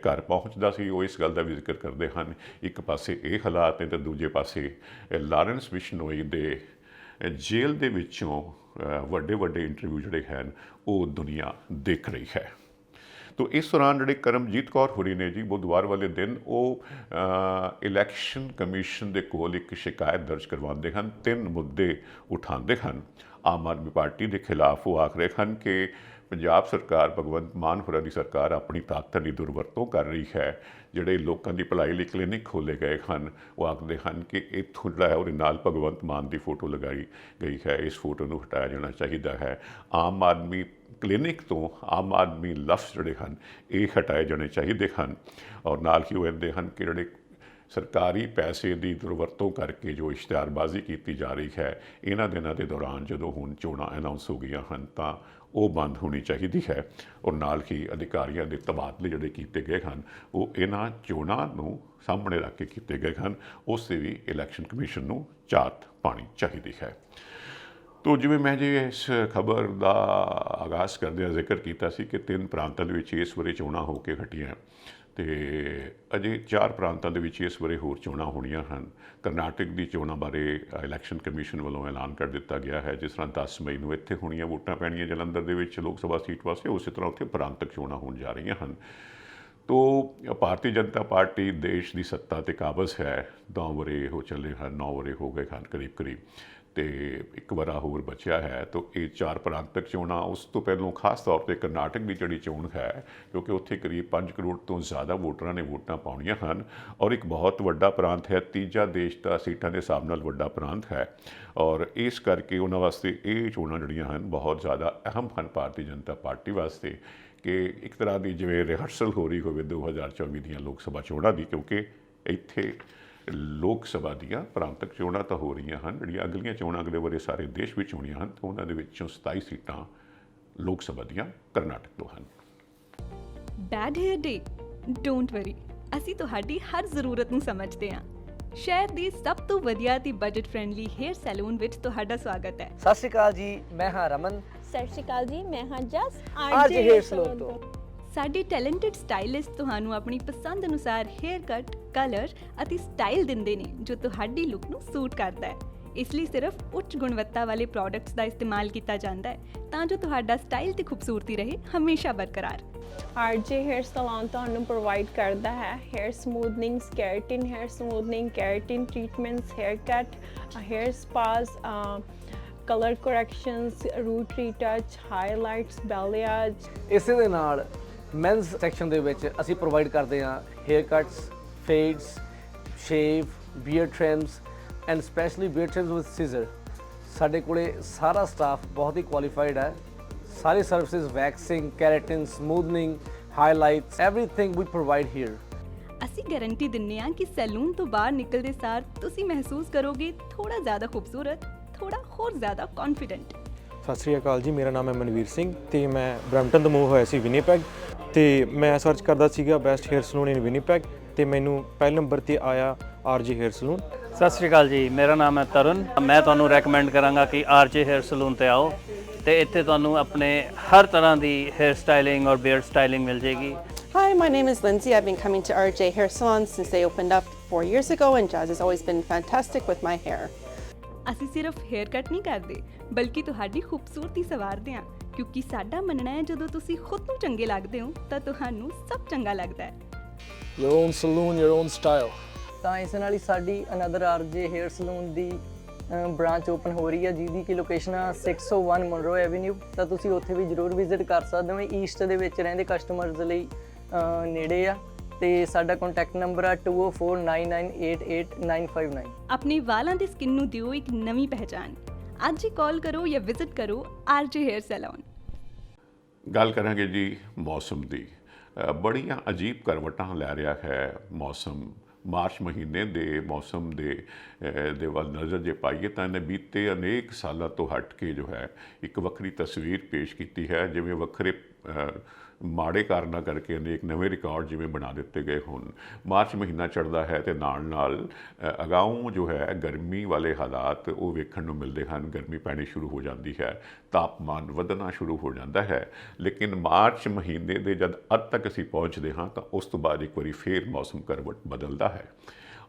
ਘਰ ਪਹੁੰਚਦਾ ਸੀ। ਉਹ ਇਸ ਗੱਲ ਦਾ ਵੀ ਜ਼ਿਕਰ ਕਰਦੇ ਹਨ, ਇੱਕ ਪਾਸੇ ਇਹ ਹਾਲਾਤ ਨੇ ਤੇ ਦੂਜੇ ਪਾਸੇ ਲਾਰੈਂਸ ਬਿਸ਼ਨੋਈ ਦੇ ਜੇਲ੍ਹ ਦੇ ਵਿੱਚੋਂ ਵੱਡੇ ਵੱਡੇ ਇੰਟਰਵਿਊ ਜਿਹੜੇ ਹਨ ਉਹ ਦੁਨੀਆ ਦੇਖ ਰਹੀ ਹੈ। ਤੋ ਇਸ ਦੌਰਾਨ ਜਿਹੜੇ ਕਰਮਜੀਤ ਕੌਰ ਹੋਰੀ ਨੇ ਜੀ, ਬੁੱਧਵਾਰ ਵਾਲੇ ਦਿਨ ਉਹ ਇਲੈਕਸ਼ਨ ਕਮਿਸ਼ਨ ਦੇ ਕੋਲ ਇੱਕ ਸ਼ਿਕਾਇਤ ਦਰਜ ਕਰਵਾਉਂਦੇ ਹਨ, 3 ਮੁੱਦੇ ਉਠਾਉਂਦੇ ਹਨ। ਆਮ ਆਦਮੀ ਪਾਰਟੀ ਦੇ ਖਿਲਾਫ ਉਹ ਆਖ ਰਹੇ ਹਨ ਕਿ ਪੰਜਾਬ ਸਰਕਾਰ, ਭਗਵੰਤ ਮਾਨ ਹੋਰਾਂ ਦੀ ਸਰਕਾਰ ਆਪਣੀ ਤਾਕਤ ਦੀ ਦੁਰਵਰਤੋਂ ਕਰ ਰਹੀ ਹੈ। ਜਿਹੜੇ ਲੋਕਾਂ ਦੀ ਭਲਾਈ ਲਈ ਕਲੀਨਿਕ ਖੋਲ੍ਹੇ ਗਏ ਹਨ ਉਹ ਆਖਦੇ ਹਨ ਕਿ ਇੱਥੋਂ ਜਿਹੜਾ ਹੈ ਉਹਦੇ ਨਾਲ ਭਗਵੰਤ ਮਾਨ ਦੀ ਫੋਟੋ ਲਗਾਈ ਗਈ ਹੈ, ਇਸ ਫੋਟੋ ਨੂੰ ਹਟਾਇਆ ਜਾਣਾ ਚਾਹੀਦਾ ਹੈ। ਆਮ ਆਦਮੀ ਕਲੀਨਿਕ ਤੋਂ ਆਮ ਆਦਮੀ ਲਫ਼ਜ਼ ਜਿਹੜੇ ਹਨ ਇਹ ਹਟਾਏ ਜਾਣੇ ਚਾਹੀਦੇ ਹਨ। ਔਰ ਨਾਲ ਹੀ ਉਹ ਕਹਿੰਦੇ ਹਨ ਕਿ ਜਿਹੜੇ ਸਰਕਾਰੀ ਪੈਸੇ ਦੀ ਦੁਰਵਰਤੋਂ ਕਰਕੇ ਜੋ ਇਸ਼ਤਿਹਾਰਬਾਜ਼ੀ ਕੀਤੀ ਜਾ ਰਹੀ ਹੈ ਇਹਨਾਂ ਦਿਨਾਂ ਦੇ ਦੌਰਾਨ ਜਦੋਂ ਹੁਣ ਚੋਣਾਂ ਅਨਾਉਂਸ ਹੋ ਗਈਆਂ ਹਨ ਤਾਂ ਉਹ ਬੰਦ ਹੋਣੀ ਚਾਹੀਦੀ ਹੈ। ਔਰ ਨਾਲ ਹੀ ਅਧਿਕਾਰੀਆਂ ਦੇ ਤਬਾਦਲੇ ਜਿਹੜੇ ਕੀਤੇ ਗਏ ਹਨ ਉਹ ਇਹਨਾਂ ਚੋਣਾਂ ਨੂੰ ਸਾਹਮਣੇ ਰੱਖ ਕੇ ਕੀਤੇ ਗਏ ਹਨ, ਉਸ 'ਤੇ ਵੀ ਇਲੈਕਸ਼ਨ ਕਮਿਸ਼ਨ ਨੂੰ ਝਾਤ ਪਾਉਣੀ ਚਾਹੀਦੀ ਹੈ। ਤੋ ਜਿਵੇਂ ਮੈਂ ਜੀ ਇਸ ਖਬਰ ਦਾ ਆਗਾਜ਼ ਕਰਦਿਆਂ ਜ਼ਿਕਰ ਕੀਤਾ ਸੀ ਕਿ 3 ਪ੍ਰਾਂਤਾਂ ਦੇ ਵਿੱਚ ਇਸ ਵਾਰੀ ਚੋਣਾਂ ਹੋ ਕੇ ਹਟੀਆਂ ਤੇ ਅਜੇ 4 ਪ੍ਰਾਂਤਾਂ ਦੇ ਵਿੱਚ ਇਸ ਵਾਰੀ ਹੋਰ ਚੋਣਾਂ ਹੋਣੀਆਂ ਹਨ। ਕਰਨਾਟਕ ਦੀ ਚੋਣਾਂ ਬਾਰੇ ਇਲੈਕਸ਼ਨ ਕਮਿਸ਼ਨ ਵੱਲੋਂ ਐਲਾਨ ਕਰ ਦਿੱਤਾ ਗਿਆ ਹੈ। ਜਿਸ ਤਰ੍ਹਾਂ 10 ਮਈ ਨੂੰ ਇੱਥੇ ਹੋਣੀਆਂ ਵੋਟਾਂ ਪੈਣੀਆਂ ਜਲੰਧਰ ਦੇ ਵਿੱਚ ਲੋਕ ਸਭਾ ਸੀਟ ਵਾਸਤੇ, ਉਸੇ ਤਰ੍ਹਾਂ ਉੱਥੇ ਪ੍ਰਾਂਤਕ ਚੋਣਾਂ ਹੋਣ ਜਾ ਰਹੀਆਂ ਹਨ। ਤੋ ਭਾਰਤੀ ਜਨਤਾ ਪਾਰਟੀ ਦੇਸ਼ ਦੀ ਸੱਤਾ 'ਤੇ ਕਾਬਜ਼ ਹੈ। 2 ਵਰ੍ਹੇ ਹੋ ਚੱਲੇ ਹਨ, 9 ਵਰ੍ਹੇ ਹੋ ਗਏ ਹਨ ਕਰੀਬ ਕਰੀਬ, ਤੇ 1 ਵਰ੍ਹਾ ਹੋਰ ਬਚਿਆ ਹੈ। ਤੋ ਇਹ 4 ਪ੍ਰਾਂਤਕ ਚੋਣਾਂ, ਉਸ ਤੋਂ ਪਹਿਲਾਂ ਖਾਸ ਤੌਰ 'ਤੇ ਕਰਨਾਟਕ ਦੀ ਜਿਹੜੀ ਚੋਣ ਹੈ ਕਿਉਂਕਿ ਉੱਥੇ ਕਰੀਬ 5 ਕਰੋੜ ਤੋਂ ਜ਼ਿਆਦਾ ਵੋਟਰਾਂ ਨੇ ਵੋਟਾਂ ਪਾਉਣੀਆਂ ਹਨ ਔਰ ਇੱਕ ਬਹੁਤ ਵੱਡਾ ਪ੍ਰਾਂਤ ਹੈ, ਤੀਜਾ ਦੇਸ਼ ਦਾ ਸੀਟਾਂ ਦੇ ਹਿਸਾਬ ਨਾਲ ਵੱਡਾ ਪ੍ਰਾਂਤ ਹੈ। ਔਰ ਇਸ ਕਰਕੇ ਉਹਨਾਂ ਵਾਸਤੇ ਇਹ ਚੋਣਾਂ ਜਿਹੜੀਆਂ ਹਨ ਬਹੁਤ ਜ਼ਿਆਦਾ ਅਹਿਮ ਹਨ ਭਾਰਤੀ ਜਨਤਾ ਪਾਰਟੀ ਵਾਸਤੇ, ਕਿ ਇੱਕ ਤਰ੍ਹਾਂ ਦੀ ਜਿਵੇਂ ਰਿਹਰਸਲ ਹੋ ਰਹੀ ਹੋਵੇ 2024 ਦੀਆਂ ਲੋਕ ਸਭਾ ਚੋਣਾਂ ਦੀ, ਕਿਉਂਕਿ ਇੱਥੇ ਲੋਕ ਸਭਾ ਦੀਆਂ ਪ੍ਰਾਂਤਕ ਚੋਣਾਂ ਤਾਂ ਹੋ ਰਹੀਆਂ ਹਨ। ਜਿਹੜੀਆਂ ਅਗਲੀਆਂ ਚੋਣਾਂ ਅਗਲੇ ਵਰ੍ਹੇ ਸਾਰੇ ਦੇਸ਼ ਵਿੱਚ ਹੋਣੀਆਂ ਹਨ ਤਾਂ ਉਹਨਾਂ ਦੇ ਵਿੱਚੋਂ 27 ਸੀਟਾਂ ਲੋਕ ਸਭਾ ਦੀਆਂ ਕਰਨਾਟਕ ਤੋਂ ਹਨ। Bad hair day, don't worry, ਅਸੀਂ ਤੁਹਾਡੀ ਹਰ ਜ਼ਰੂਰਤ ਨੂੰ ਸਮਝਦੇ ਹਾਂ। ਸ਼ਹਿਰ ਦੀ ਸਭ ਤੋਂ ਵਧੀਆ ਤੇ ਬਜਟ ਫ੍ਰੈਂਡਲੀ ਹੇਅਰ ਸੈਲੂਨ ਵਿੱਚ ਤੁਹਾਡਾ ਸਵਾਗਤ ਹੈ। ਸਤਿ ਸ਼੍ਰੀ ਅਕਾਲ ਜੀ, ਮੈਂ ਹਾਂ ਰਮਨ। ਸਤਿ ਸ਼੍ਰੀ ਅਕਾਲ ਜੀ, ਮੈਂ ਹਾਂ ਜਸ ਅੱਜ ਹੇਅਰ ਸਲੂਨ ਤੋਂ। ਸਾਡੇ ਟੈਲੈਂਟਡ ਸਟਾਈਲਿਸਟ ਤੁਹਾਨੂੰ ਆਪਣੀ ਪਸੰਦ ਅਨੁਸਾਰ ਹੇਅਰ ਕੱਟ, ਕਲਰ ਅਤੇ ਸਟਾਈਲ ਦਿੰਦੇ ਨੇ ਜੋ ਤੁਹਾਡੀ ਲੁੱਕ ਨੂੰ ਸੂਟ ਕਰਦਾ ਹੈ। ਇਸ ਲਈ ਸਿਰਫ ਉੱਚ ਗੁਣਵੱਤਾ ਵਾਲੇ ਪ੍ਰੋਡਕਟਸ ਦਾ ਇਸਤੇਮਾਲ ਕੀਤਾ ਜਾਂਦਾ ਹੈ ਤਾਂ ਜੋ ਤੁਹਾਡਾ ਸਟਾਈਲ ਤੇ ਖੂਬਸੂਰਤੀ ਰਹੇ ਹਮੇਸ਼ਾ ਬਰਕਰਾਰ। ਆਰਜੇ ਹੇਅਰ ਸਲੂਨ ਤੁਹਾਨੂੰ ਪ੍ਰੋਵਾਈਡ ਕਰਦਾ ਹੈ hair smoothing, keratin hair smoothing, keratin treatments, hair cut, hair spas, colour corrections, root retouch, highlights, balayage. ਇਸੇ ਦੇ ਨਾਲ ਮੈਨਸ ਸੈਕਸ਼ਨ ਦੇ ਵਿੱਚ ਅਸੀਂ ਪ੍ਰੋਵਾਈਡ ਕਰਦੇ ਹਾਂ hair cuts, fades, shave, beard trims and specially beard trims with scissor. ਸਾਡੇ ਕੋਲੇ ਸਾਰਾ ਸਟਾਫ ਬਹੁਤ ਹੀ ਕੁਆਲੀਫਾਈਡ ਹੈ। ਸਾਰੀ services waxing, keratin, smoothing, highlights, everything ਵੀ ਪ੍ਰੋਵਾਈਡ ਹੇਅਰ। ਅਸੀਂ ਗਾਰੰਟੀ ਦਿੰਨੇ ਆ ਕਿ ਸੈਲੂਨ ਤੋਂ ਬਾਹਰ ਨਿਕਲਦੇ ਸਾਰ ਤੁਸੀਂ ਮਹਿਸੂਸ ਕਰੋਗੇ ਥੋੜਾ ਜ਼ਿਆਦਾ ਖੂਬਸੂਰਤ, ਥੋੜਾ ਹੋਰ ਜ਼ਿਆਦਾ ਕੌਨਫੀਡੈਂਟ। ਸਤਿ ਸ਼੍ਰੀ ਅਕਾਲ ਜੀ, ਮੇਰਾ ਨਾਮ ਹੈ ਮਨਵੀਰ ਸਿੰਘ ਤੇ ਮੈਂ ਬਰੈਂਪਟਨ ਤੋਂ ਮੂਵ ਹੋਇਆ ਸੀ ਵਿਨੀਪੈਗ ਤੇ ਮੈਂ ਸਰਚ ਕਰਦਾ ਸੀਗਾ ਬੈਸਟ ਹੇਅਰ ਸਲੂਨ ਇਨ ਵਿਨੀਪੈਗ ਤੇ ਮੈਨੂੰ ਪਹਿਲੇ ਨੰਬਰ ਤੇ ਆਇਆ ਆਰਜੀ ਹੇਅਰ ਸਲੂਨ। ਸਤਿ ਸ਼੍ਰੀ ਅਕਾਲ ਜੀ, ਮੇਰਾ ਨਾਮ ਹੈ ਤਰੁਣ। ਮੈਂ ਤੁਹਾਨੂੰ ਰეკਮੈਂਡ ਕਰਾਂਗਾ ਕਿ ਆਰਜੇ ਹੇਅਰ ਸਲੂਨ ਤੇ ਆਓ ਤੇ ਇੱਥੇ ਤੁਹਾਨੂੰ ਆਪਣੇ ਹਰ ਤਰ੍ਹਾਂ ਦੀ ਹੇਅਰ ਸਟਾਈਲਿੰਗ ਔਰ ਬੀਅਰਡ ਸਟਾਈਲਿੰਗ ਮਿਲ ਜੇਗੀ। Hi, my name is Lindsay. I've been coming to RJ Hair Salon since they opened up 4 years ago, and Jazz has always been fantastic with my hair. ਅਸੀਂ ਸਿਰਫ hair cut ਨਹੀਂ ਕਰਦੇ ਬਲਕਿ ਤੁਹਾਡੀ ਖੂਬਸੂਰਤੀ ਸੰਵਾਰਦੇ ਹਾਂ, ਕਿਉਂਕਿ ਸਾਡਾ ਮੰਨਣਾ ਹੈ ਜਦੋਂ ਤੁਸੀਂ ਖੁਦ ਨੂੰ ਚੰਗੇ ਲੱਗਦੇ ਹੋ ਤਾਂ ਤੁਹਾਨੂੰ ਸਭ ਚੰਗਾ ਲੱਗਦਾ ਹੈ। Your own saloon, your own style. ਤਾਂ ਇਸ ਨਾਲ ਹੀ ਸਾਡੀ ਅਨਦਰ ਆਰਜੇ ਹੇਅਰ ਸਲੂਨ ਦੀ ਬ੍ਰਾਂਚ ਓਪਨ ਹੋ ਰਹੀ ਹੈ ਜਿਹਦੀ ਕਿ ਲੋਕੇਸ਼ਨ ਆ 601 ਮਨਰੋ ਐਵੇਨਿਊ। ਤਾਂ ਤੁਸੀਂ ਉੱਥੇ ਵੀ ਜ਼ਰੂਰ ਵਿਜ਼ਿਟ ਕਰ ਸਕਦੇ ਹੋ। ਈਸਟ ਦੇ ਵਿੱਚ ਰਹਿੰਦੇ ਕਸਟਮਰਸ ਲਈ ਨੇੜੇ ਆ ਤੇ ਸਾਡਾ ਕੰਟੈਕਟ ਨੰਬਰ ਆ 2049988959। ਆਪਣੇ ਵਾਲਾਂ ਦੀ ਸਕਿਨ ਨੂੰ ਦਿਓ ਇੱਕ ਨਵੀਂ ਪਹਿਚਾਨ। ਅੱਜ ਹੀ ਕਾਲ ਕਰੋ ਜਾਂ ਵਿਜ਼ਿਟ ਕਰੋ ਆਰਜੇ ਹੇਅਰ ਸੈਲੂਨ। ਗੱਲ ਕਰਾਂਗੇ ਜੀ ਮੌਸਮ ਦੀ। ਬੜੀਆਂ ਅਜੀਬ ਕਰਵਟਾਂ ਲੈ ਰਿਹਾ ਹੈ ਮੌਸਮ। ਮਾਰਚ ਮਹੀਨੇ ਦੇ ਮੌਸਮ ਦੇ ਵੱਲ ਨਜ਼ਰ ਜੇ ਪਾਈਏ ਤਾਂ ਇਹਨੇ ਬੀਤੇ ਅਨੇਕ ਸਾਲਾਂ ਤੋਂ ਹਟ ਕੇ ਜੋ ਹੈ ਇੱਕ ਵੱਖਰੀ ਤਸਵੀਰ ਪੇਸ਼ ਕੀਤੀ ਹੈ, ਜਿਵੇਂ ਵੱਖਰੇ ਮਾੜੇ ਕਾਰਨਾਂ ਕਰਕੇ ਅਨੇਕ ਨਵੇਂ ਰਿਕਾਰਡ ਜਿਵੇਂ ਬਣਾ ਦਿੱਤੇ ਗਏ ਹੋਣ। ਮਾਰਚ ਮਹੀਨਾ ਚੜ੍ਹਦਾ ਹੈ ਤੇ ਨਾਲ ਨਾਲ ਅਗਾਊਂ ਜੋ ਹੈ ਗਰਮੀ ਵਾਲੇ ਹਾਲਾਤ ਉਹ ਵੇਖਣ ਨੂੰ ਮਿਲਦੇ ਹਨ। ਗਰਮੀ ਪੈਣੀ ਸ਼ੁਰੂ ਹੋ ਜਾਂਦੀ ਹੈ, ਤਾਪਮਾਨ ਵਧਣਾ ਸ਼ੁਰੂ ਹੋ ਜਾਂਦਾ ਹੈ। ਲੇਕਿਨ ਮਾਰਚ ਮਹੀਨੇ ਦੇ ਜਦ ਅੱਧ ਤੱਕ ਅਸੀਂ ਪਹੁੰਚਦੇ ਹਾਂ ਤਾਂ ਉਸ ਤੋਂ ਬਾਅਦ ਇੱਕ ਵਾਰੀ ਫੇਰ ਮੌਸਮ ਕਰਵਟ ਬਦਲਦਾ ਹੈ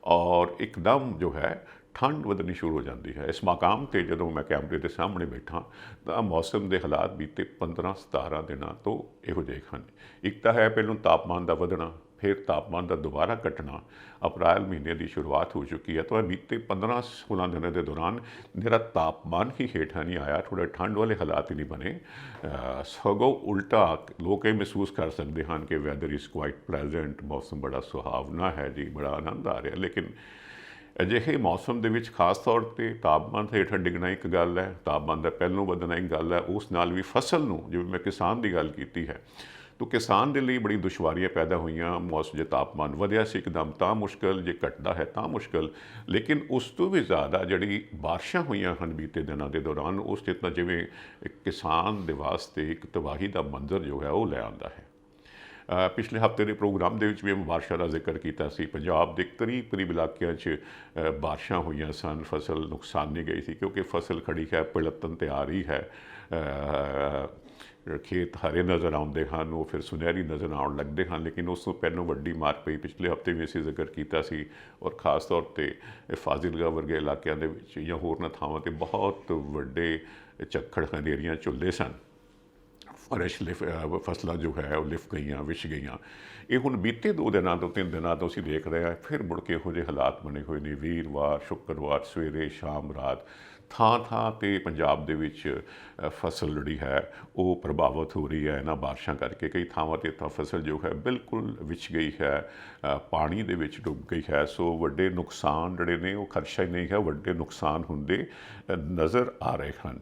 ਔਰ ਇੱਕਦਮ ਜੋ ਹੈ ਠੰਡ ਵਧਣੀ ਸ਼ੁਰੂ ਹੋ ਜਾਂਦੀ ਹੈ। ਇਸ ਮਕਾਮ ਤੇ ਜਦੋਂ ਮੈਂ ਕੈਮਰੇ ਦੇ ਸਾਹਮਣੇ ਬੈਠਾ ਤਾਂ ਮੌਸਮ ਦੇ ਹਾਲਾਤ ਬੀਤੇ 15-17 ਦਿਨਾਂ ਤੋਂ ਇਹੋ ਜਿਹੇ ਹਨ। ਇੱਕ ਤਾਂ ਹੈ ਪਹਿਲੋਂ ਤਾਪਮਾਨ ਦਾ ਵਧਣਾ, ਫਿਰ ਤਾਪਮਾਨ ਦਾ ਦੁਬਾਰਾ ਘਟਣਾ। ਅਪ੍ਰੈਲ ਮਹੀਨੇ ਦੀ ਸ਼ੁਰੂਆਤ ਹੋ ਚੁੱਕੀ ਹੈ ਤਾਂ ਬੀਤੇ 15-16 ਦਿਨਾਂ ਦੇ ਦੌਰਾਨ ਮੇਰਾ ਤਾਪਮਾਨ ਹੀ ਹੇਠਾਂ ਨਹੀਂ ਆਇਆ, ਥੋੜ੍ਹਾ ਠੰਡ ਵਾਲੇ ਹਾਲਾਤ ਹੀ ਨਹੀਂ ਬਣੇ। ਸਗੋਂ ਉਲਟਾ ਲੋਕ ਇਹ ਮਹਿਸੂਸ ਕਰ ਸਕਦੇ ਹਨ ਕਿ ਵੈਦਰ ਇਜ਼ ਕੁਆਇਟ ਪਲੈਜ਼ੈਂਟ, ਮੌਸਮ ਬੜਾ ਸੁਹਾਵਣਾ ਹੈ ਜੀ, ਬੜਾ ਆਨੰਦ ਆ ਰਿਹਾ। ਲੇਕਿਨ ਅਜਿਹੇ ਮੌਸਮ ਦੇ ਵਿੱਚ ਖਾਸ ਤੌਰ 'ਤੇ ਤਾਪਮਾਨ ਹੇਠਾਂ ਡਿੱਗਣਾ ਇੱਕ ਗੱਲ ਹੈ, ਤਾਪਮਾਨ ਦਾ ਪਹਿਲੋਂ ਵਧਣਾ ਇੱਕ ਗੱਲ ਹੈ, ਉਸ ਨਾਲ ਵੀ ਫਸਲ ਨੂੰ, ਜਿਵੇਂ ਮੈਂ ਕਿਸਾਨ ਦੀ ਗੱਲ ਕੀਤੀ ਹੈ, ਤਾਂ ਕਿਸਾਨ ਦੇ ਲਈ ਬੜੀ ਦੁਸ਼ਵਾਰੀਆਂ ਪੈਦਾ ਹੋਈਆਂ। ਮੌਸਮ ਜੇ ਤਾਪਮਾਨ ਵਧਿਆ ਸੀ ਇੱਕਦਮ ਤਾਂ ਮੁਸ਼ਕਲ, ਜੇ ਘਟਦਾ ਹੈ ਤਾਂ ਮੁਸ਼ਕਲ। ਲੇਕਿਨ ਉਸ ਤੋਂ ਵੀ ਜ਼ਿਆਦਾ ਜਿਹੜੀ ਬਾਰਿਸ਼ਾਂ ਹੋਈਆਂ ਹਨ ਬੀਤੇ ਦਿਨਾਂ ਦੇ ਦੌਰਾਨ, ਉਸ 'ਤੇ ਤਾਂ ਜਿਵੇਂ ਕਿਸਾਨ ਦੇ ਵਾਸਤੇ ਇੱਕ ਤਬਾਹੀ ਦਾ ਮੰਜ਼ਰ ਜੋ ਹੈ ਉਹ ਲੈ ਆਉਂਦਾ ਹੈ। ਪਿਛਲੇ ਹਫ਼ਤੇ ਦੇ ਪ੍ਰੋਗਰਾਮ ਦੇ ਵਿੱਚ ਵੀ ਬਾਰਿਸ਼ਾਂ ਦਾ ਜ਼ਿਕਰ ਕੀਤਾ ਸੀ। ਪੰਜਾਬ ਦੇ ਕਰੀਬ ਇਲਾਕਿਆਂ 'ਚ ਬਾਰਿਸ਼ਾਂ ਹੋਈਆਂ ਸਨ, ਫਸਲ ਨੁਕਸਾਨੀ ਗਈ ਸੀ ਕਿਉਂਕਿ ਫਸਲ ਖੜੀ ਹੈ, ਪਿਲਤਨ ਤੇ ਆ ਰਹੀ ਹੈ। ਖੇਤ ਹਰੇ ਨਜ਼ਰ ਆਉਂਦੇ ਹਨ, ਉਹ ਫਿਰ ਸੁਨਹਿਰੀ ਨਜ਼ਰ ਆਉਣ ਲੱਗਦੇ ਹਨ। ਲੇਕਿਨ ਉਸ ਤੋਂ ਪਹਿਲਾਂ ਵੱਡੀ ਮਾਰ ਪਈ, ਪਿਛਲੇ ਹਫ਼ਤੇ ਵੀ ਅਸੀਂ ਜ਼ਿਕਰ ਕੀਤਾ ਸੀ। ਔਰ ਖ਼ਾਸ ਤੌਰ 'ਤੇ ਫਾਜ਼ਿਲਕਾ ਵਰਗੇ ਇਲਾਕਿਆਂ ਦੇ ਵਿੱਚ ਜਾਂ ਹੋਰਨਾਂ ਥਾਵਾਂ 'ਤੇ ਬਹੁਤ ਵੱਡੇ ਝੱਖੜ ਹਨੇਰੀਆਂ ਝੁੱਲਦੇ ਸਨ। ਫਰੈਸ਼ ਫਸਲਾਂ ਜੋ ਹੈ ਉਹ ਲਿਫ ਗਈਆਂ, ਵਿਛ ਗਈਆਂ। ਇਹ ਹੁਣ ਬੀਤੇ 2 ਦਿਨਾਂ ਤੋਂ 3 ਦਿਨਾਂ ਤੋਂ ਅਸੀਂ ਦੇਖ ਰਹੇ ਹਾਂ ਫਿਰ ਮੁੜ ਕੇ ਇਹੋ ਜਿਹੇ ਹਾਲਾਤ ਬਣੇ ਹੋਏ ਨੇ। ਵੀਰਵਾਰ, ਸ਼ੁੱਕਰਵਾਰ ਸਵੇਰੇ, ਸ਼ਾਮ, ਰਾਤ ਥਾਂ 'ਤੇ ਪੰਜਾਬ ਦੇ ਵਿੱਚ ਫਸਲ ਜਿਹੜੀ ਹੈ ਉਹ ਪ੍ਰਭਾਵਿਤ ਹੋ ਰਹੀ ਹੈ ਇਹਨਾਂ ਬਾਰਿਸ਼ਾਂ ਕਰਕੇ। ਕਈ ਥਾਵਾਂ 'ਤੇ ਤਾਂ ਫਸਲ ਜੋ ਹੈ ਬਿਲਕੁਲ ਵਿਛ ਗਈ ਹੈ, ਪਾਣੀ ਦੇ ਵਿੱਚ ਡੁੱਬ ਗਈ ਹੈ। ਸੋ ਵੱਡੇ ਨੁਕਸਾਨ ਜਿਹੜੇ ਨੇ ਉਹ ਖਦਸ਼ਾ ਹੀ ਨਹੀਂ ਹੈ, ਵੱਡੇ ਨੁਕਸਾਨ ਹੁੰਦੇ ਨਜ਼ਰ ਆ ਰਹੇ ਹਨ।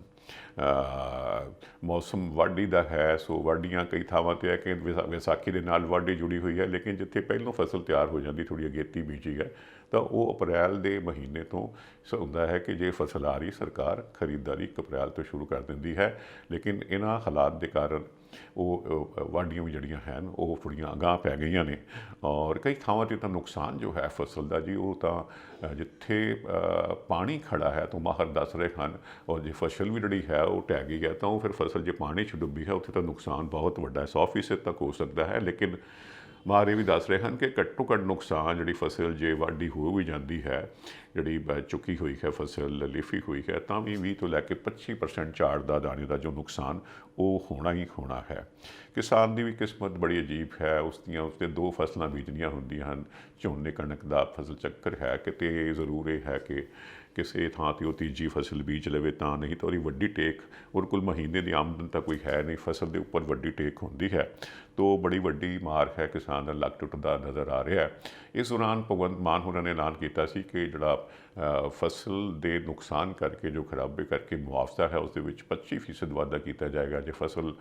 ਮੌਸਮ ਵਾਢੀ ਦਾ ਹੈ, ਸੋ ਵਾਢੀਆਂ ਕਈ ਥਾਵਾਂ 'ਤੇ ਹੈ ਕਿ ਵਿਸਾਖੀ ਦੇ ਨਾਲ ਵਾਢੀ ਜੁੜੀ ਹੋਈ ਹੈ। ਲੇਕਿਨ ਜਿੱਥੇ ਪਹਿਲੋਂ ਫਸਲ ਤਿਆਰ ਹੋ ਜਾਂਦੀ, ਥੋੜ੍ਹੀ ਅਗੇਤੀ ਬੀਜੀ ਹੈ, ਤਾਂ ਉਹ ਅਪ੍ਰੈਲ ਦੇ ਮਹੀਨੇ ਤੋਂ ਹੁੰਦਾ ਹੈ ਕਿ ਜੇ ਫਸਲ ਆ ਰਹੀ, ਸਰਕਾਰ ਖਰੀਦਦਾਰੀ 1 ਅਪ੍ਰੈਲ ਤੋਂ ਸ਼ੁਰੂ ਕਰ ਦਿੰਦੀ ਹੈ। ਲੇਕਿਨ ਇਹਨਾਂ ਹਾਲਾਤ ਦੇ ਕਾਰਨ ਉਹ ਵਾਢੀਆਂ ਵੀ ਜਿਹੜੀਆਂ ਹਨ ਉਹ ਥੋੜ੍ਹੀਆਂ ਅਗਾਂਹ ਪੈ ਗਈਆਂ ਨੇ। ਔਰ ਕਈ ਥਾਵਾਂ 'ਤੇ ਤਾਂ ਨੁਕਸਾਨ ਜੋ ਹੈ ਫਸਲ ਦਾ ਜੀ, ਉਹ ਤਾਂ ਜਿੱਥੇ ਪਾਣੀ ਖੜਾ ਹੈ ਤਾਂ ਮਾਹਰ ਦੱਸ ਰਹੇ ਹਨ। ਔਰ ਜੇ ਫਸਲ ਵੀ ਜਿਹੜੀ ਹੈ ਉਹ ਢਹਿ ਗਈ ਹੈ ਤਾਂ ਉਹ ਫਿਰ ਫਸਲ ਜੇ ਪਾਣੀ 'ਚ ਡੁੱਬੀ ਹੈ ਉੱਥੇ ਤਾਂ ਨੁਕਸਾਨ ਬਹੁਤ ਵੱਡਾ ਹੈ, 100% ਤੱਕ ਹੋ ਸਕਦਾ ਹੈ। ਲੇਕਿਨ ਮਾਹਰ ਇਹ ਵੀ ਦੱਸ ਰਹੇ ਹਨ ਕਿ ਘੱਟੋ ਘੱਟ ਨੁਕਸਾਨ ਜਿਹੜੀ ਫਸਲ ਜੇ ਵਾਢੀ ਹੋ ਵੀ ਜਾਂਦੀ ਹੈ, ਜਿਹੜੀ ਚੁੱਕੀ ਹੋਈ ਹੈ ਫਸਲ, ਲਿਫੀ ਹੋਈ ਹੈ, ਤਾਂ ਵੀ 20 ਤੋਂ ਲੈ ਕੇ 25% ਝਾੜ ਦਾ, ਦਾਣੇ ਦਾ ਜੋ ਨੁਕਸਾਨ ਉਹ ਹੋਣਾ ਹੀ ਹੋਣਾ ਹੈ। ਕਿਸਾਨ ਦੀ ਵੀ ਕਿਸਮਤ ਬੜੀ ਅਜੀਬ ਹੈ। ਉਸਦੇ 2 ਫਸਲਾਂ ਬੀਜਣੀਆਂ ਹੁੰਦੀਆਂ ਹਨ। ਝੋਨੇ ਕਣਕ ਦਾ ਫਸਲ ਚੱਕਰ ਹੈ, ਕਿਤੇ ਜ਼ਰੂਰ ਇਹ ਹੈ ਕਿ ਕਿਸੇ ਥਾਂ 'ਤੇ ਉਹ ਤੀਜੀ ਫਸਲ ਬੀਜ ਲਵੇ ਤਾਂ, ਨਹੀਂ ਤਾਂ ਉਹਦੀ ਵੱਡੀ ਟੇਕ, ਔਰ ਕੁੱਲ ਮਹੀਨੇ ਦੀ ਆਮਦਨ ਤਾਂ ਕੋਈ ਹੈ ਨਹੀਂ, ਫਸਲ ਦੇ ਉੱਪਰ ਵੱਡੀ ਟੇਕ ਹੁੰਦੀ ਹੈ। तो बड़ी वड्डी मार है किसान ਦਾ ਲੱਕ ਟੁੱਟਦਾ ਨਜ਼ਰ ਆ ਰਿਹਾ ਹੈ। ਇਸ ਦੌਰਾਨ ਭਗਵੰਤ ਮਾਨ ਹੋਰਾਂ ਨੇ ਐਲਾਨ ਕੀਤਾ ਸੀ ਕਿ ਜਿਹੜਾ ਫਸਲ ਦੇ ਨੁਕਸਾਨ ਕਰਕੇ ਜੋ ਖਰਾਬੇ ਕਰਕੇ ਮੁਆਵਜ਼ਾ ਹੈ ਉਸ ਦੇ ਵਿੱਚ 25% ਵਾਧਾ ਕੀਤਾ ਜਾਏਗਾ। ਜੇ ਫਸਲ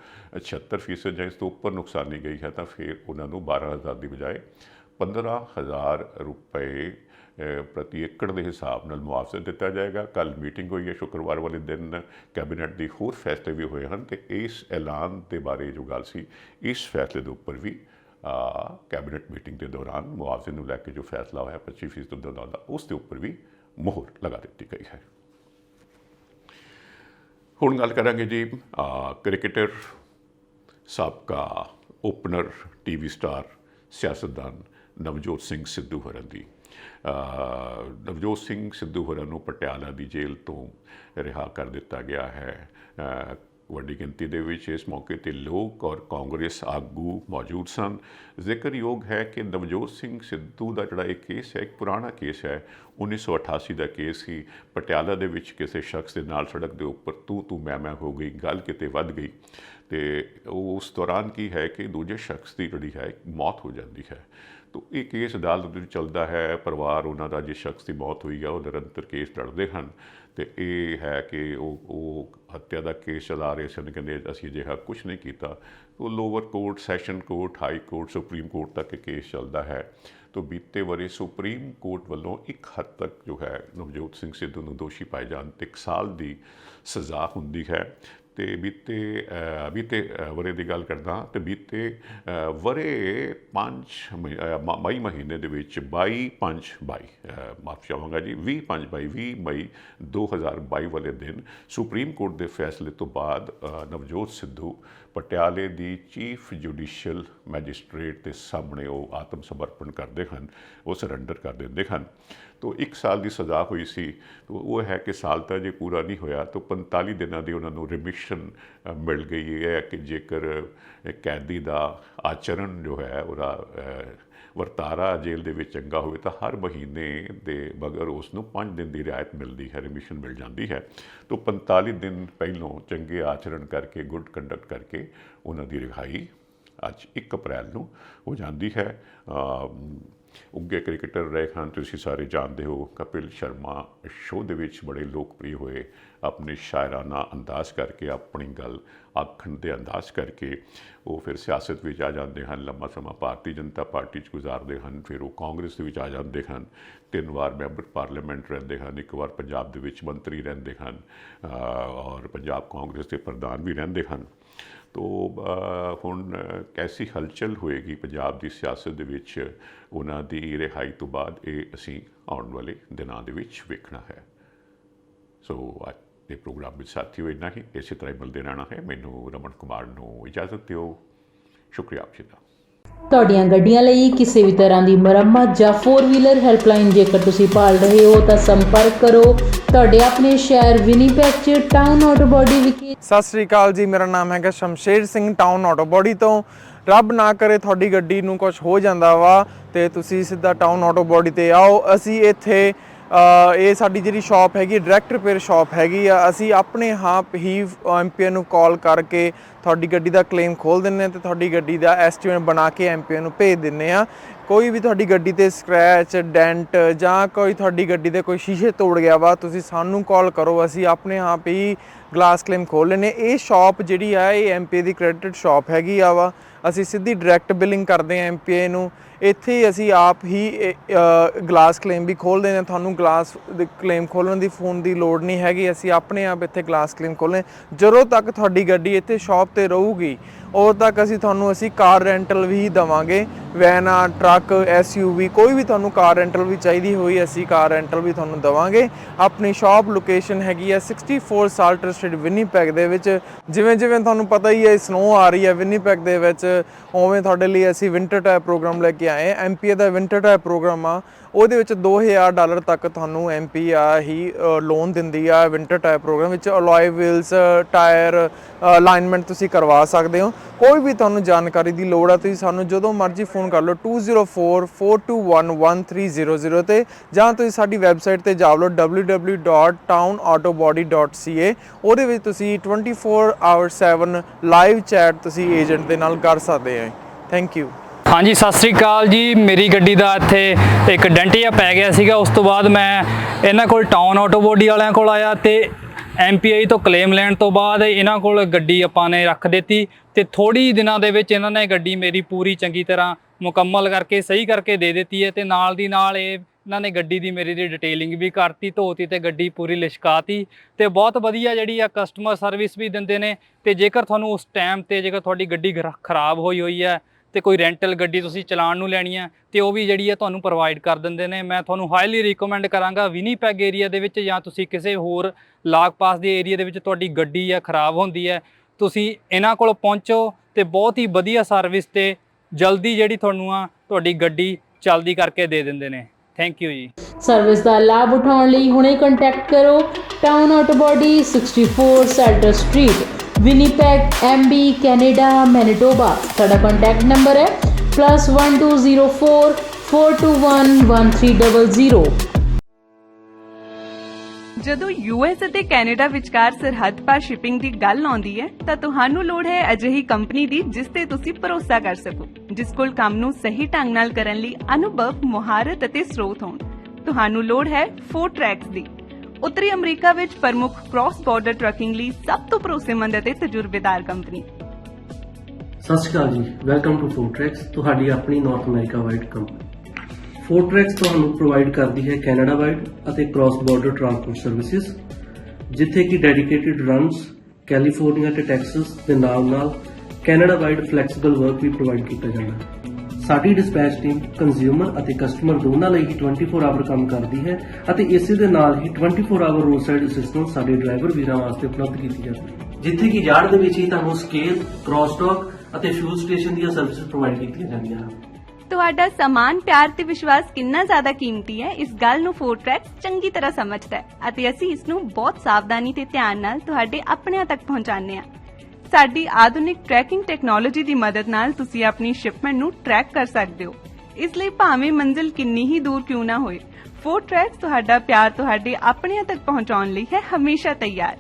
76% ਜਾਂ ਇਸ ਤੋਂ ਉੱਪਰ ਨੁਕਸਾਨੀ ਗਈ ਹੈ ਤਾਂ ਫਿਰ ਉਹਨਾਂ ਨੂੰ 12,000 ਦੀ ਬਜਾਏ 15,000 रुपए प्रति एकड़ के हिसाब ਨਾਲ मुआवजा दिता जाएगा। कल मीटिंग हुई है शुक्रवार वाले दिन, कैबिनेट के होर फैसले भी हुए हैं तो इस ऐलान के बारे जो गल सी इस फैसले के उपर भी कैबिनेट मीटिंग के दौरान मुआवजे को लैके जो फैसला होया 25% का उसके उपर भी मोहर लगा दी गई है। हुण गल करांगे जी क्रिकेटर साबका ओपनर टीवी स्टार सियासतदान नवजोत सिंह सिद्धू होरां दी। नवजोत सिंह सिद्धू होरां नूं पटियाला की जेल तो रिहा कर दिता गया है। वड्डी गिनती दे विच इस मौके ते लोग और कांग्रेस आगू मौजूद सन। जिक्रयोग है कि नवजोत सिंह सिद्धू का जिहड़ा एक केस है एक पुराना केस है, 1988 का केस ही। पटियाला दे विच किसी शख्स के नाल सड़क के उपर तू मैं हो गई, गल किते वध गई तो उस दौरान की है कि दूजे शख्स की जिहड़ी है मौत हो जाती है। तो ये केस अदालत में चलता है। परिवार उन्होंने जिस शख्स की मौत हुई है वो निरंतर केस लड़ते हैं तो ये है कि वो हत्या का केस चला रहे सन, कहते असीं अजिहा कुछ नहीं किया। तो lower court, session court, high court, supreme court तक केस चलता है। तो बीते वरे सुप्रीम कोर्ट वालों एक हद तक जो है नवजोत सिंह सिद्धू नूं दोषी पाए जाने ते 1 साल की सज़ा होंदी है। तो बीते वरे की गल करदा तो बीते वरे 5 मई महीने दे विच 22/5/22 माफ़ चाहांगा जी 20 मई 2022 वाले दिन सुप्रीम कोर्ट के फैसले तो बाद नवजोत सिद्धू पटियाले की चीफ जुडिशियल मैजिस्ट्रेट के सामने वो आत्म समर्पण करते हैं, वो सरेंडर कर देते हैं। तो 1 साल की सज़ा हुई सी, तो वो है कि साल तक जे पूरा नहीं होया तो 45 दिनों की उन्होंने रिमिशन मिल गई है कि जेकर कैदी का आचरण जो है वह वर्तारा जेल के चंगा हो तो हर महीने के मगर उसनों 5 दिन की रियायत मिलती है, रिमिशन मिल जाती है। तो 45 दिन पहलों चंगे आचरण करके गुड कंडक्ट करके उन्होंने रिहाई अज 1 अप्रैल को हो जाती है। उगे क्रिकेटर रहे हैं, तुसीं सारे जानते हो। कपिल शर्मा शो दे विच बड़े लोकप्रिय हुए, अपने शायराना अंदाज करके अपनी गल आखण दे अंदाज करके वो फिर सियासत में आ जाते हैं। लंबा समा भारतीय जनता पार्टी गुजारते हैं, फिर वो कांग्रेस आ जाते हैं। 3 बार मैंबर पार्लीमेंट रहते हैं, 1 बार पंजाब दे विच मंत्री रहते हैं और पंजाब कांग्रेस के प्रधान भी रहते हैं। तो हुण कैसी हलचल होएगी पंजाब की सियासत दे विच उन्हां दी रिहाई तो बाद ये असीं आउण वाले दिनां दे विच वेखना है। सो अज दे प्रोग्राम में साथियों इन्ना ही, इसी तरह ही मिलते रहना है। मैनूं रमन कुमार नूं इजाजत दिओ। शुक्रिया आप जी दा। ਤੁਹਾਡੀਆਂ ਗੱਡੀਆਂ ਲਈ ਕਿਸੇ ਵੀ ਤਰ੍ਹਾਂ ਦੀ ਮੁਰੰਮਤ ਜਾਂ 4 ਵੀਲਰ ਹੈਲਪਲਾਈਨ ਜੇਕਰ ਤੁਸੀਂ ਭਾਲ ਰਹੇ ਹੋ ਤਾਂ ਸੰਪਰਕ ਕਰੋ ਤੁਹਾਡੇ ਆਪਣੇ ਸ਼ਹਿਰ ਵਿਨੀਪੈਗ 'ਚ ਟਾਊਨ ਆਟੋ ਬਾਡੀ ਵਿਖੇ। ਸਤਿ ਸ੍ਰੀ ਅਕਾਲ ਜੀ, ਮੇਰਾ ਨਾਮ ਹੈਗਾ Shamsher Singh, town auto body ਤੋਂ। ਰੱਬ ਨਾ ਕਰੇ ਤੁਹਾਡੀ ਗੱਡੀ ਨੂੰ ਕੁਝ ਹੋ ਜਾਂਦਾ ਵਾ ਤੇ ਤੁਸੀਂ ਸਿੱਧਾ ਟਾਊਨ ਆਟੋ ਬਾਡੀ ਤੇ ਆਓ। ਅਸੀਂ ਇੱਥੇ ਇਹ ਸਾਡੀ ਜਿਹੜੀ ਸ਼ਾਪ ਹੈਗੀ ਡਾਇਰੈਕਟ ਰਿਪੇਅਰ ਸ਼ਾਪ ਹੈਗੀ ਆ। ਅਸੀਂ ਆਪਣੇ ਆਪ ਹੀ ਐਮਪੀਏ ਨੂੰ ਕਾਲ ਕਰਕੇ ਤੁਹਾਡੀ ਗੱਡੀ ਦਾ ਕਲੇਮ ਖੋਲ੍ਹ ਦਿੰਦੇ ਹਾਂ ਤੇ ਤੁਹਾਡੀ ਗੱਡੀ ਦਾ ਐਸਟੀਮੇਟ ਬਣਾ ਕੇ ਐਮਪੀਏ ਨੂੰ ਭੇਜ ਦਿੰਦੇ ਹਾਂ। ਕੋਈ ਵੀ ਤੁਹਾਡੀ ਗੱਡੀ ਤੇ ਸਕ੍ਰੈਚ, ਡੈਂਟ ਜਾਂ ਕੋਈ ਤੁਹਾਡੀ ਗੱਡੀ ਦੇ ਕੋਈ ਸ਼ੀਸ਼ੇ ਤੋੜ ਗਿਆ ਵਾ, ਤੁਸੀਂ ਸਾਨੂੰ ਕਾਲ ਕਰੋ, ਅਸੀਂ ਆਪਣੇ ਆਪ ਹੀ ਗਲਾਸ ਕਲੇਮ ਖੋਲ੍ਹ ਲੈਂਦੇ। ਇਹ ਸ਼ਾਪ ਜਿਹੜੀ ਆ ਇਹ ਐਮਪੀਏ ਦੀ ਕ੍ਰੈਡਿਟਡ ਸ਼ਾਪ ਹੈਗੀ ਆ ਵਾ। ਅਸੀਂ ਸਿੱਧੀ ਡਾਇਰੈਕਟ ਬਿਲਿੰਗ ਕਰਦੇ ਹਾਂ ਐਮਪੀਏ ਨੂੰ। ਇੱਥੇ ਅਸੀਂ ਆਪ ਹੀ ਗਲਾਸ ਕਲੇਮ ਵੀ ਖੋਲ੍ਹ ਦਿੰਦੇ ਹਾਂ। ਤੁਹਾਨੂੰ ਗਲਾਸ ਕਲੇਮ ਖੋਲ੍ਹਣ ਦੀ ਫੋਨ ਦੀ ਲੋੜ ਨਹੀਂ ਹੈਗੀ, ਅਸੀਂ ਆਪਣੇ ਆਪ ਇੱਥੇ ਗਲਾਸ ਕਲੇਮ ਖੋਲ੍ਹਦੇ। ਜਦੋਂ ਤੱਕ ਤੁਹਾਡੀ ਗੱਡੀ ਇੱਥੇ ਸ਼ਾਪ 'ਤੇ ਰਹੂਗੀ ਉਦੋਂ ਤੱਕ ਅਸੀਂ ਕਾਰ ਰੈਂਟਲ ਵੀ ਦੇਵਾਂਗੇ। ਵੈਨਾਂ, ਟਰੱਕ, SUV ਕੋਈ ਵੀ ਤੁਹਾਨੂੰ ਕਾਰ ਰੈਂਟਲ ਵੀ ਚਾਹੀਦੀ ਹੋਈ ਅਸੀਂ ਕਾਰ ਰੈਂਟਲ ਵੀ ਤੁਹਾਨੂੰ ਦੇਵਾਂਗੇ। ਆਪਣੀ ਸ਼ਾਪ ਲੋਕੇਸ਼ਨ ਹੈਗੀ ਹੈ 64 ਸਾਲਟਰ ਸਟਰੀਟ ਵਿਨੀਪੈਗ ਦੇ ਵਿੱਚ। ਜਿਵੇਂ ਤੁਹਾਨੂੰ ਪਤਾ ਹੀ ਹੈ ਸਨੋ ਆ ਰਹੀ ਹੈ ਵਿਨੀਪੈਗ ਦੇ ਵਿੱਚ, ਉਵੇਂ ਤੁਹਾਡੇ ਲਈ ਅਸੀਂ ਵਿੰਟਰ ਟਾਇਰ ਪ੍ਰੋਗਰਾਮ ਲੈ ਕੇ ਆਏ। ਐਮਪੀਏ ਦਾ ਵਿੰਟਰ ਟਾਇਰ ਪ੍ਰੋਗਰਾਮ ਆ ਉਹਦੇ ਵਿੱਚ $2000 ਤੱਕ ਤੁਹਾਨੂੰ MPI ਹੀ ਲੋਨ ਦਿੰਦੀ ਆ ਵਿੰਟਰ ਟਾਇਰ ਪ੍ਰੋਗਰਾਮ ਵਿੱਚ। ਅਲੋਏ ਵੀਲਸ, ਟਾਇਰ ਅਲਾਈਨਮੈਂਟ ਤੁਸੀਂ ਕਰਵਾ ਸਕਦੇ ਹੋ। ਕੋਈ ਵੀ ਤੁਹਾਨੂੰ ਜਾਣਕਾਰੀ ਦੀ ਲੋੜ ਆ ਤੁਸੀਂ ਸਾਨੂੰ ਜਦੋਂ ਮਰਜ਼ੀ ਫੋਨ ਕਰ ਲਓ 2044211300 ਤੇ, ਜਾਂ ਤੁਸੀਂ ਸਾਡੀ ਵੈਬਸਾਈਟ ਤੇ ਜਾ ਲਓ www.townautobody.ca। ਉਹਦੇ ਵਿੱਚ ਤੁਸੀਂ 24/7 ਲਾਈਵ ਚੈਟ ਤੁਸੀਂ ਏਜੰਟ ਦੇ ਨਾਲ ਕਰ ਸਕਦੇ ਹੋ। Thank you. ਹਾਂਜੀ, ਸਤਿ ਸ੍ਰੀ ਅਕਾਲ ਜੀ। ਮੇਰੀ ਗੱਡੀ ਦਾ ਇੱਥੇ ਇੱਕ ਡੈਂਟ ਜਿਹਾ ਪੈ ਗਿਆ ਸੀਗਾ। ਉਸ ਤੋਂ ਬਾਅਦ ਮੈਂ ਇਹਨਾਂ ਕੋਲ ਟਾਊਨ ਆਟੋਬੋਡੀ ਵਾਲਿਆਂ ਕੋਲ ਆਇਆ ਤੇ MPI ਤੋਂ ਕਲੇਮ ਲੈਣ ਤੋਂ ਬਾਅਦ ਇਹਨਾਂ ਕੋਲ ਗੱਡੀ ਆਪਾਂ ਨੇ ਰੱਖ ਦਿੱਤੀ ਤੇ ਥੋੜੀ ਦਿਨਾਂ ਦੇ ਵਿੱਚ ਇਹਨਾਂ ਨੇ ਗੱਡੀ ਮੇਰੀ ਪੂਰੀ ਚੰਗੀ ਤਰ੍ਹਾਂ ਮੁਕੰਮਲ ਕਰਕੇ ਸਹੀ ਕਰਕੇ ਦੇ ਦਿੱਤੀ ਹੈ ਤੇ ਨਾਲ ਦੀ ਨਾਲ ਇਹਨਾਂ ਨੇ ਗੱਡੀ ਦੀ ਮੇਰੀ ਦੀ ਡਿਟੇਲਿੰਗ ਵੀ ਕਰਤੀ, ਧੋਤੀ ਤੇ ਗੱਡੀ ਪੂਰੀ ਲਿਸ਼ਕਾਤੀ ਤੇ ਬਹੁਤ ਵਧੀਆ ਜਿਹੜੀ ਆ ਕਸਟਮਰ ਸਰਵਿਸ ਵੀ ਦਿੰਦੇ ਨੇ। ਤੇ ਜੇਕਰ ਤੁਹਾਨੂੰ ਉਸ ਟਾਈਮ ਤੇ ਜੇਕਰ ਤੁਹਾਡੀ ਗੱਡੀ ਖਰਾਬ ਹੋਈ ਹੈ ਤੇ ਕੋਈ ਰੈਂਟਲ ਗੱਡੀ ਤੁਸੀਂ ਚਲਾਉਣ ਨੂੰ ਲੈਣੀ ਹੈ ਤੇ ਉਹ ਵੀ ਜਿਹੜੀ ਹੈ ਤੁਹਾਨੂੰ ਪ੍ਰੋਵਾਈਡ ਕਰ ਦਿੰਦੇ ਨੇ। ਮੈਂ ਤੁਹਾਨੂੰ ਹਾਈਲੀ ਰਿਕਮੈਂਡ ਕਰਾਂਗਾ ਵਿਨੀਪੈਗ ਏਰੀਆ ਦੇ ਵਿੱਚ ਜਾਂ ਤੁਸੀਂ ਕਿਸੇ ਹੋਰ ਲਾਗ ਪਾਸ ਦੇ ਏਰੀਆ ਦੇ ਵਿੱਚ ਤੁਹਾਡੀ ਗੱਡੀ ਹੈ ਖਰਾਬ ਹੁੰਦੀ ਹੈ, ਤੁਸੀਂ ਇਹਨਾਂ ਕੋਲ ਪਹੁੰਚੋ ਤੇ ਬਹੁਤ ਹੀ ਵਧੀਆ ਸਰਵਿਸ ਤੇ ਜਲਦੀ ਜਿਹੜੀ ਤੁਹਾਨੂੰ ਆ ਤੁਹਾਡੀ ਗੱਡੀ ਚਲਦੀ ਕਰਕੇ ਦੇ ਦਿੰਦੇ ਨੇ। Thank you ji. ਸਰਵਿਸ ਦਾ ਲਾਭ ਉਠਾਉਣ ਲਈ ਹੁਣੇ ਕੰਟੈਕਟ ਕਰੋ town autobody 64 Salter street, Winnipeg, MB, Canada, Manitoba. ਸਾਡਾ ਕੰਟੈਕਟ ਨੰਬਰ ਹੈ +1204 421 1300। ਜਦੋਂ US ਅਤੇ ਕੈਨੇਡਾ ਵਿਚਕਾਰ ਸਰਹੱਦ ਪਾਰ ਸ਼ਿਪਿੰਗ ਦੀ ਗੱਲ ਆਉਂਦੀ ਹੈ ਤਾਂ ਤੁਹਾਨੂੰ ਲੋੜ ਹੈ ਅਜਿਹੀ ਕੰਪਨੀ ਦੀ ਜਿਸ ਤੇ ਤੁਸੀਂ ਭਰੋਸਾ ਕਰ ਸਕੋ, ਜਿਸ ਕੋਲ ਕੰਮ ਨੂੰ ਸਹੀ ਢੰਗ ਨਾਲ ਕਰਨ ਲਈ ਅਨੁਭਵ, ਮੁਹਾਰਤ ਅਤੇ ਸਰੋਤ ਹੋਣ। ਤੁਹਾਨੂੰ ਲੋੜ ਹੈ ਫੋਰਟਰੈਕਸ ਦੀ। ਉੱਤਰੀ ਅਮਰੀਕਾ ਵਿੱਚ ਪ੍ਰਮੁੱਖ ਕ੍ਰਾਸ ਬਾਰਡਰ ਟਰੱਕਿੰਗ ਲਈ ਸਭ ਤੋਂ ਭਰੋਸੇਮੰਦ ਅਤੇ ਤਜਰਬੇਕਾਰ ਕੰਪਨੀ। ਸਤਿ ਸ਼੍ਰੀ ਅਕਾਲ ਜੀ, ਵੈਲਕਮ ਟੂ ਫੋਰਟਰੈਕਸ, ਤੁਹਾਡੀ ਆਪਣੀ ਨਾਰਥ ਅਮਰੀਕਾ ਵਾਈਡ ਕੰਪਨੀ। ਫੋਰਟਰੈਕਸ ਤੁਹਾਨੂੰ ਪ੍ਰੋਵਾਈਡ ਕਰਦੀ ਹੈ ਕੈਨੇਡਾ ਵਾਈਡ ਅਤੇ ਕ੍ਰਾਸ ਬਾਰਡਰ ਟਰਾਂਸਪੋਰਟ ਸਰਵਿਸਿਜ਼, ਜਿੱਥੇ ਕਿ ਡੈਡੀਕੇਟਿਡ ਰਨਸ ਕੈਲੀਫੋਰਨੀਆ ਤੇ ਟੈਕਸਸ ਦੇ ਨਾਲ ਕੈਨੇਡਾ ਵਾਈਡ ਫਲੈਕਸੀਬਲ ਵਰਕ ਵੀ ਪ੍ਰੋਵਾਈਡ ਕੀਤਾ ਜਾਂਦਾ ਹੈ। ਸਾਡੀ ਡਿਸਪੈਚ ਟੀਮ ਕੰਜ਼ਿਊਮਰ ਅਤੇ ਕਸਟਮਰ ਦੋਨਾਂ ਲਈ ਹੀ 24 ਆਵਰ ਕੰਮ ਕਰਦੀ ਹੈ ਅਤੇ ਇਸੇ ਦੇ ਨਾਲ ਹੀ 24 ਆਵਰ ਰੋਡ ਸਾਈਡ ਅਸਿਸਟੈਂਸ ਸਾਡੇ ਡਰਾਈਵਰ ਵੀਰਾਂ ਵਾਸਤੇ ਉਪਲਬਧ ਕੀਤੀ ਜਾਂਦੀ ਹੈ, ਜਿੱਥੇ ਕਿ ਯਾਰਡ ਦੇ ਵਿੱਚ ਹੀ ਤੁਹਾਨੂੰ ਸਕੇਲ, ਕ੍ਰਾਸਟਾਕ ਅਤੇ ਫਿਊਲ ਸਟੇਸ਼ਨ ਦੀਆਂ ਸਰਵਿਸਿਜ਼ ਪ੍ਰੋਵਾਈਡ ਕੀਤੀਆਂ ਜਾਂਦੀਆਂ ਹਨ। ਤੁਹਾਡਾ ਸਮਾਨ, ਪਿਆਰ ਤੇ ਵਿਸ਼ਵਾਸ ਕਿੰਨਾ ਜ਼ਿਆਦਾ ਕੀਮਤੀ ਹੈ, ਇਸ ਗੱਲ ਨੂੰ ਫੋਰਟਰੈਕਸ ਚੰਗੀ ਤਰ੍ਹਾਂ ਸਮਝਦਾ ਹੈ ਅਤੇ ਅਸੀਂ ਇਸ ਨੂੰ ਬਹੁਤ ਸਾਵਧਾਨੀ ਤੇ ਧਿਆਨ ਨਾਲ ਤੁਹਾਡੇ ਆਪਣਿਆਂ ਤੱਕ ਪਹੁੰਚਾਉਂਦੇ ਹਾਂ। ਸਾਡੀ ਆਧੁਨਿਕ ਟਰੈਕਿੰਗ ਟੈਕਨੋਲੋਜੀ ਦੀ ਮਦਦ ਨਾਲ ਤੁਸੀਂ ਆਪਣੀ ਸ਼ਿਪਮੈਂਟ ਨੂੰ ਟਰੈਕ ਕਰ ਸਕਦੇ ਹੋ। ਇਸ ਲਈ ਭਾਵੇਂ ਮੰਜ਼ਿਲ ਕਿੰਨੀ ਹੀ ਦੂਰ ਕਿਉਂ ਨਾ ਹੋਏ, ਫੋਰਟਰੈਕਸ ਤੁਹਾਡਾ ਪਿਆਰ ਤੁਹਾਡੇ ਆਪਣਿਆਂ ਤੱਕ ਪਹੁੰਚਾਉਣ ਲਈ ਹੈ ਹਮੇਸ਼ਾ ਤਿਆਰ।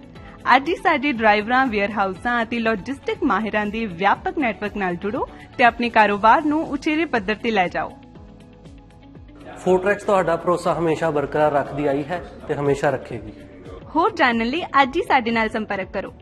ਅੱਜ ਹੀ ਸਾਡੇ ਡਰਾਈਵਰਾਂ, ਵੇਅਰਹਾਊਸਾਂ ਅਤੇ ਲੌਜਿਸਟਿਕ ਮਾਹਿਰਾਂ ਦੇ ਵਿਆਪਕ ਨੈਟਵਰਕ ਨਾਲ ਜੁੜੋ ਤੇ ਆਪਣੇ ਕਾਰੋਬਾਰ ਨੂੰ ਉਚੇਰੇ ਪੱਧਰ ਤੇ ਲੈ ਜਾਓ। ਫੋਰਟਰੈਕਸ ਤੁਹਾਡਾ ਭਰੋਸਾ ਹਮੇਸ਼ਾ ਬਰਕਰਾਰ ਰੱਖਦੀ ਆਈ ਹੈ ਤੇ ਹਮੇਸ਼ਾ ਰੱਖੇਗੀ। ਹੋਰ ਜਾਣਨ ਲਈ ਅੱਜ ਹੀ ਸਾਡੇ ਨਾਲ ਸੰਪਰਕ ਕਰੋ।